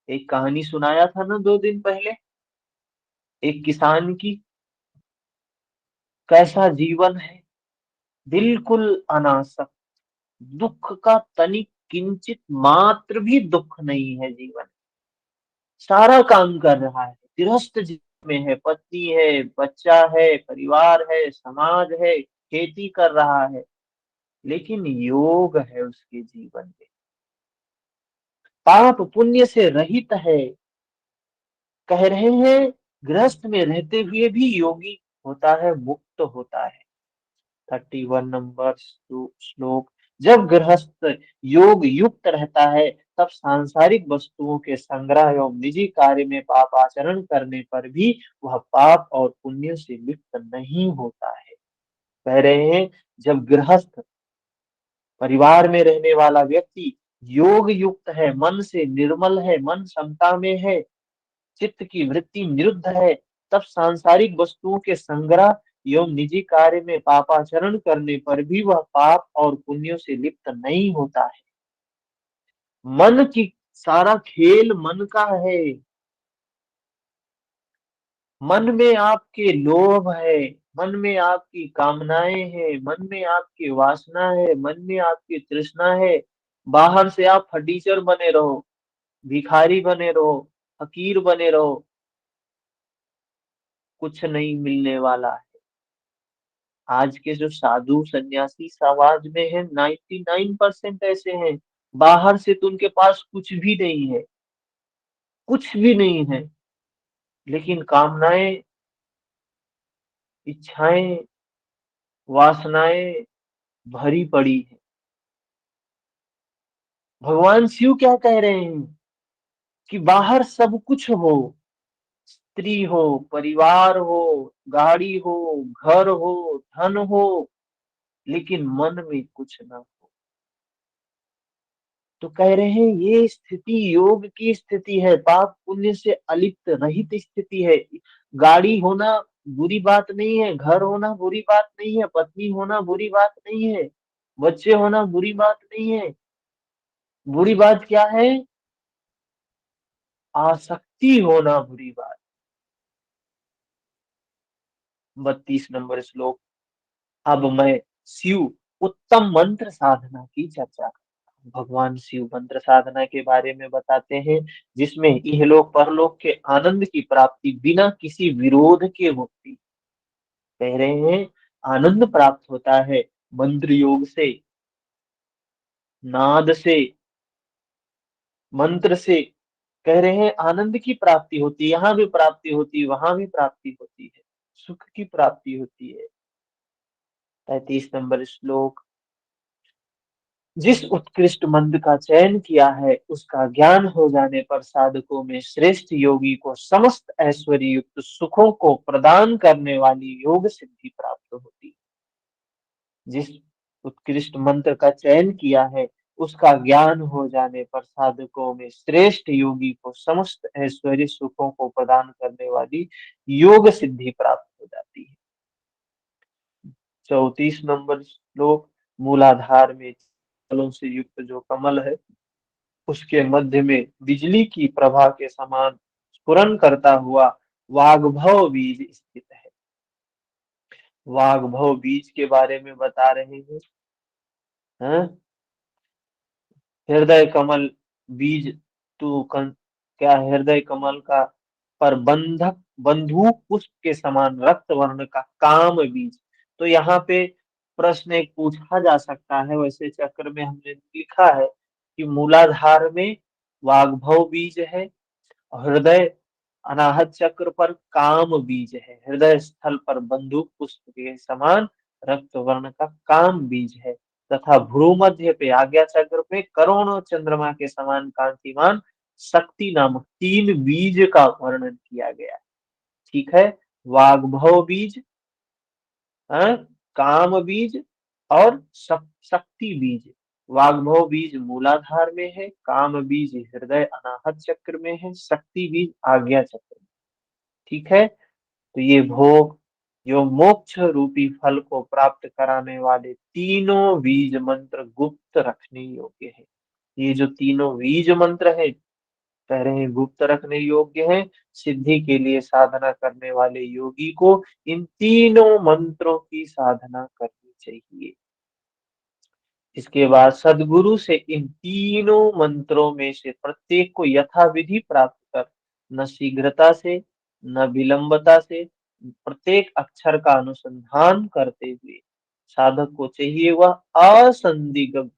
एक कहानी सुनाया था ना 2 दिन पहले, एक किसान की, कैसा जीवन है, बिल्कुल अनासक्त, दुख का तनिक किंचित मात्र भी दुख नहीं है जीवन। सारा काम कर रहा है, गृहस्थ जीवन में है, पत्नी है, बच्चा है, परिवार है, समाज है, खेती कर रहा है, लेकिन योग है उसके जीवन में, पाप पुण्य से रहित है। कह रहे हैं गृहस्थ में रहते हुए भी योगी होता है, मुक्त होता है। 31 नंबर श्लोक। जब गृहस्थ योग युक्त रहता है तब सांसारिक वस्तुओं के संग्रह एवं निजी कार्य में पापाचरण करने पर भी वह पाप और पुण्य से लिप्त नहीं होता है। कह रहे हैं जब गृहस्थ परिवार में रहने वाला व्यक्ति योग युक्त है, मन से निर्मल है, मन समता में है, चित्त की वृत्ति निरुद्ध है, तब सांसारिक वस्तुओं के संग्रह एवं निजी कार्य में पापाचरण करने पर भी वह पाप और पुण्यों से लिप्त नहीं होता है। मन की सारा खेल मन का है। मन में आपके लोभ है, मन में आपकी कामनाएं हैं, मन में आपकी वासना है, मन में आपकी तृष्णा है। बाहर से आप फटीचर बने रहो, भिखारी बने रहो, फकीर बने रहो, कुछ नहीं मिलने वाला है। आज के जो साधु सन्यासी समाज में है 99% ऐसे हैं, बाहर से तो उनके पास कुछ भी नहीं है, कुछ भी नहीं है, लेकिन कामनाएं, इच्छाएं, वासनाएं भरी पड़ी है। भगवान शिव क्या कह रहे हैं कि बाहर सब कुछ हो, स्त्री हो, परिवार हो, गाड़ी हो, घर हो, धन हो, लेकिन मन में कुछ ना हो। तो कह रहे हैं ये स्थिति योग की स्थिति है, पाप पुण्य से अलिप्त रहित स्थिति है। गाड़ी होना बुरी बात नहीं है, घर होना बुरी बात नहीं है, पत्नी होना बुरी बात नहीं है, बच्चे होना बुरी बात नहीं है। बुरी बात क्या है? आसक्ति होना बुरी बात। 32 नंबर श्लोक। अब मैं शिव उत्तम मंत्र साधना की चर्चा करता हूँ। भगवान शिव मंत्र साधना के बारे में बताते हैं जिसमें इहलोक परलोक के आनंद की प्राप्ति बिना किसी विरोध के होती। कह रहे हैं आनंद प्राप्त होता है मंत्र योग से, नाद से, मंत्र से। कह रहे हैं आनंद की प्राप्ति होती है, यहाँ भी प्राप्ति होती है, वहां भी प्राप्ति होती है, सुख की प्राप्ति होती है। 35 नंबर श्लोक। जिस उत्कृष्ट मंत्र का चयन किया है उसका ज्ञान हो जाने पर साधकों में श्रेष्ठ योगी को समस्त ऐश्वर्य युक्त सुखों को प्रदान करने वाली योग सिद्धि प्राप्त होती है। जिस उत्कृष्ट मंत्र का चयन किया है उसका ज्ञान हो जाने पर साधकों में श्रेष्ठ योगी को समस्त ऐश्वर्य सुखों को प्रदान करने वाली योग सिद्धि प्राप्त हो जाती है। 34 नंबर श्लोक। मूलाधार में फलों से युक्त जो कमल है उसके मध्य में बिजली की प्रभा के समान स्फुरन करता हुआ वाग्भव बीज स्थित है। वाग्भव बीज के बारे में बता रहे हैं। हाँ? हृदय कमल बीज क्या हृदय कमल का पर बंधक बंधु पुष्प के समान रक्त वर्ण का काम बीज। तो यहाँ पे प्रश्न एक पूछा जा सकता है, वैसे चक्र में हमने लिखा है कि मूलाधार में वाग्भव बीज है, हृदय अनाहत चक्र पर काम बीज है, हृदय स्थल पर बंदूक पुष्प के समान रक्त वर्ण का काम बीज है, तथा भ्रू मध्य पे आज्ञा चक्र पे करोड़ों चंद्रमा के समान कांतिमान शक्ति नामक 3 बीज का वर्णन किया गया है। ठीक है। वाग्भव बीज, हाँ, काम बीज और शक्ति बीज। वाग्भव बीज मूलाधार में है, काम बीज हृदय अनाहत चक्र में है, शक्ति बीज आज्ञा चक्र में। ठीक है। तो ये भोग जो मोक्ष रूपी फल को प्राप्त कराने वाले तीनों बीज मंत्र गुप्त रखने योग्य है। ये जो तीनों बीज मंत्र है कह रहे हैं गुप्त रखने योग्य है। सिद्धि के लिए साधना करने वाले योगी को इन तीनों मंत्रों की साधना करनी चाहिए। इसके बाद सदगुरु से इन तीनों मंत्रों में से प्रत्येक को यथाविधि प्राप्त कर न शीघ्रता से न विलंबता से प्रत्येक अक्षर का अनुसंधान करते हुए साधक को चाहिए वह असंदिग्ध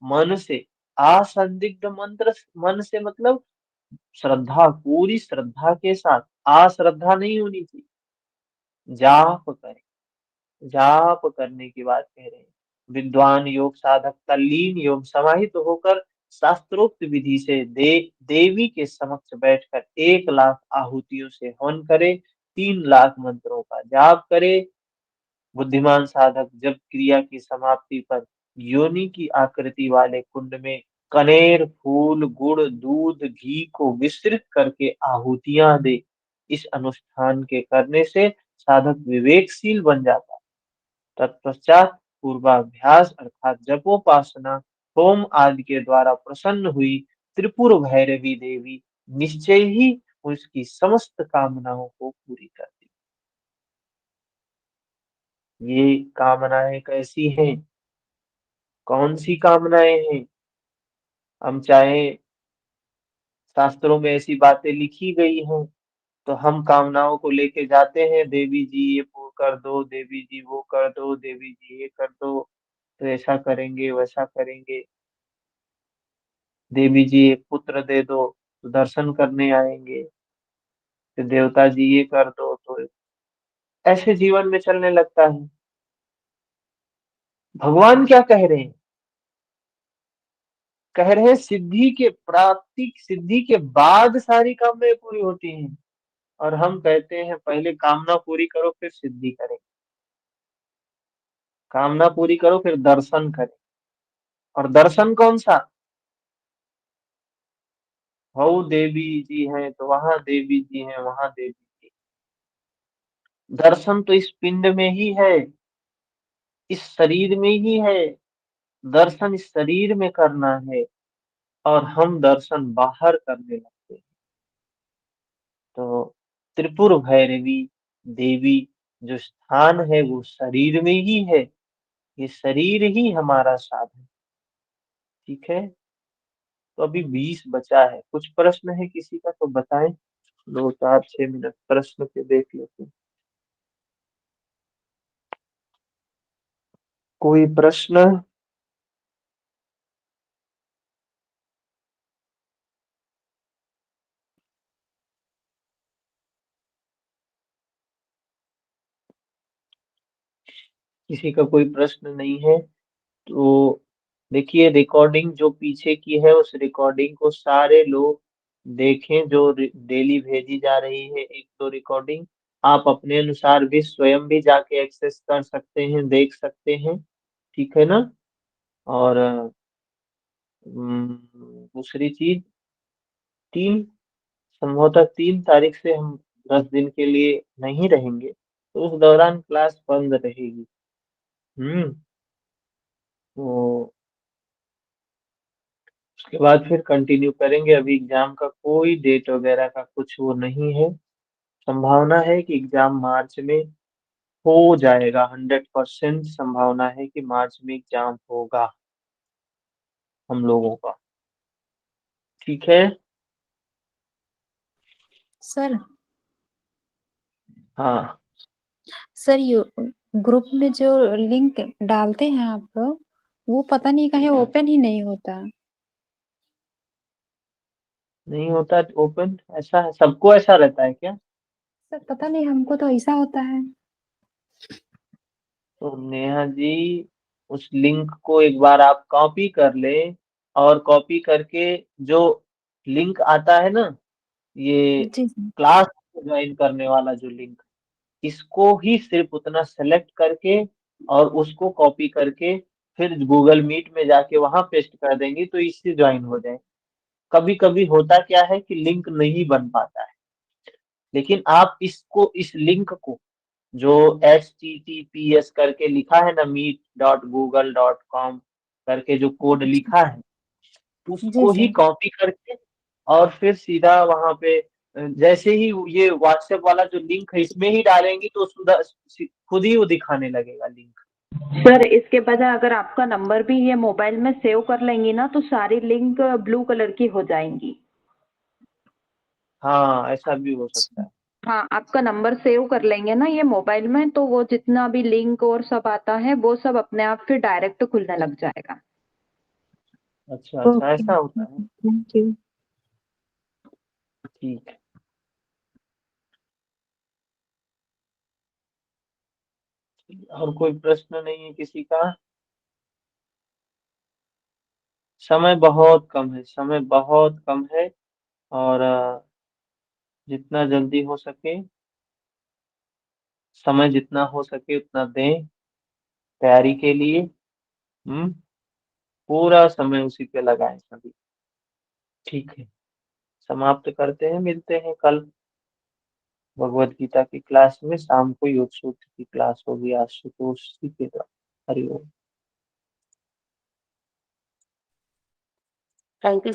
मन से, असंदिग्ध मंत्र मन से मतलब श्रद्धा, पूरी श्रद्धा के साथ, अश्रद्धा नहीं होनी चाहिए। जाप करें, जाप करने की बात कह रहे हैं। विद्वान योग साधक तल्लीन योग समाहित होकर शास्त्रोक्त विधि से देवी के समक्ष बैठकर 1 लाख आहुतियों से हवन करे, 3 लाख मंत्रों का जाप करे। बुद्धिमान साधक जब क्रिया की समाप्ति पर योनि की आकृति वाले कुंड में कनेर, फूल, गुड़, दूध, घी को मिश्रित करके आहुतियां दे। इस अनुष्ठान के करने से साधक विवेकशील बन जाता है। तत्पश्चात पूर्वाभ्यास अर्थात जपोपासना, होम आदि के द्वारा प्रसन्न हुई त्रिपुर भैरवी देवी निश्चय ही उसकी समस्त कामनाओं को पूरी कर दी। ये कामनाएं कैसी हैं? कौन सी कामनाएं हैं? हम चाहे, शास्त्रों में ऐसी बातें लिखी गई हैं तो हम कामनाओं को लेके जाते हैं, देवी जी ये वो कर दो, देवी जी वो कर दो, देवी जी ये कर दो, तो ऐसा करेंगे वैसा करेंगे, देवी जी एक पुत्र दे दो तो दर्शन करने आएंगे, तो देवता जी ये कर दो, तो ऐसे जीवन में चलने लगता है। भगवान क्या कह रहे हैं? कह रहे हैं सिद्धि के प्राप्ति, सिद्धि के बाद सारी कामनाएं पूरी होती हैं, और हम कहते हैं पहले कामना पूरी करो फिर सिद्धि करें। कामना पूरी करो फिर दर्शन करें। और दर्शन कौन सा? हो देवी जी हैं तो वहां देवी जी हैं, वहां देवी जी। दर्शन तो इस पिंड में ही है, इस शरीर में ही है। दर्शन इस शरीर में करना है, और हम दर्शन बाहर करने लगते हैं। तो त्रिपुर भैरवी देवी जो स्थान है वो शरीर में ही है। ये शरीर ही हमारा साधन। ठीक है, तो अभी 20 बचा है। कुछ प्रश्न है किसी का तो बताएं। 2 4 6 मिनट प्रश्न पे देख लेते हैं। कोई प्रश्न? किसी का कोई प्रश्न नहीं है तो देखिए, रिकॉर्डिंग जो पीछे की है उस रिकॉर्डिंग को सारे लोग देखें, जो डेली भेजी जा रही है 1 2 रिकॉर्डिंग। आप अपने अनुसार भी स्वयं भी जाके एक्सेस कर सकते हैं, देख सकते हैं। ठीक है ना? और दूसरी चीज, तीन संभवतः 3 तारीख से हम 10 दिन के लिए नहीं रहेंगे, तो उस दौरान क्लास बंद रहेगी। हम्म तो उसके बाद फिर कंटिन्यू करेंगे। अभी एग्जाम का कोई डेट वगैरह का कुछ वो नहीं है। संभावना है कि एग्जाम मार्च में हो जाएगा, 100% संभावना है कि मार्च में एग्जाम होगा हम लोगों का। ठीक है। सर हाँ, सर ये ग्रुप में जो लिंक डालते हैं आप लोग, वो पता नहीं कहीं ओपन ही नहीं होता। नहीं होता ओपन? ऐसा है, सबको ऐसा रहता है क्या? सर पता नहीं, हमको तो ऐसा होता है। तो नेहा जी, उस लिंक को एक बार आप कॉपी कर ले, और कॉपी करके जो लिंक आता है ना, ये जी सर। क्लास ज्वाइन करने वाला जो लिंक, इसको ही सिर्फ उतना सेलेक्ट करके और उसको कॉपी करके फिर गूगल मीट में जाके वहां पेस्ट कर देंगे तो इससे ज्वाइन हो जाए। कभी कभी होता क्या है कि लिंक नहीं बन पाता है, लेकिन आप इसको, इस लिंक को, जो HTTPS करके लिखा है ना, meet.google.com करके जो कोड अच्छा। लिखा है, जी उसको ही सर। कॉपी करके और फिर सीधा वहां पे जैसे ही ये व्हाट्सएप वाला जो लिंक है इसमें ही डालेंगी तो खुद ही वो दिखाने लगेगा लिंक। सर इसके बजाय अगर आपका नंबर भी ये मोबाइल में सेव कर लेंगी ना तो सारी लिंक ब्लू कलर की हो जाएंगी। हाँ, ऐसा भी हो सकता है। हाँ, आपका नंबर सेव कर लेंगे ना ये मोबाइल में तो वो जितना भी लिंक और सब आता है वो सब अपने आप फिर डायरेक्ट खुलने लग जाएगा। अच्छा अच्छा, ओके, ऐसा होता है। Thank you. ठीक है। और कोई प्रश्न नहीं है किसी का? समय बहुत कम है, समय बहुत कम है, और जितना जल्दी हो सके, समय जितना हो सके उतना दें तैयारी के लिए। पूरा समय उसी पे लगाएं सभी। ठीक है, समाप्त करते हैं, मिलते हैं कल भगवत गीता की क्लास में। शाम को योग सूत्र की क्लास होगी आशुतोष जी के द्वारा। हरिओम। Thank you.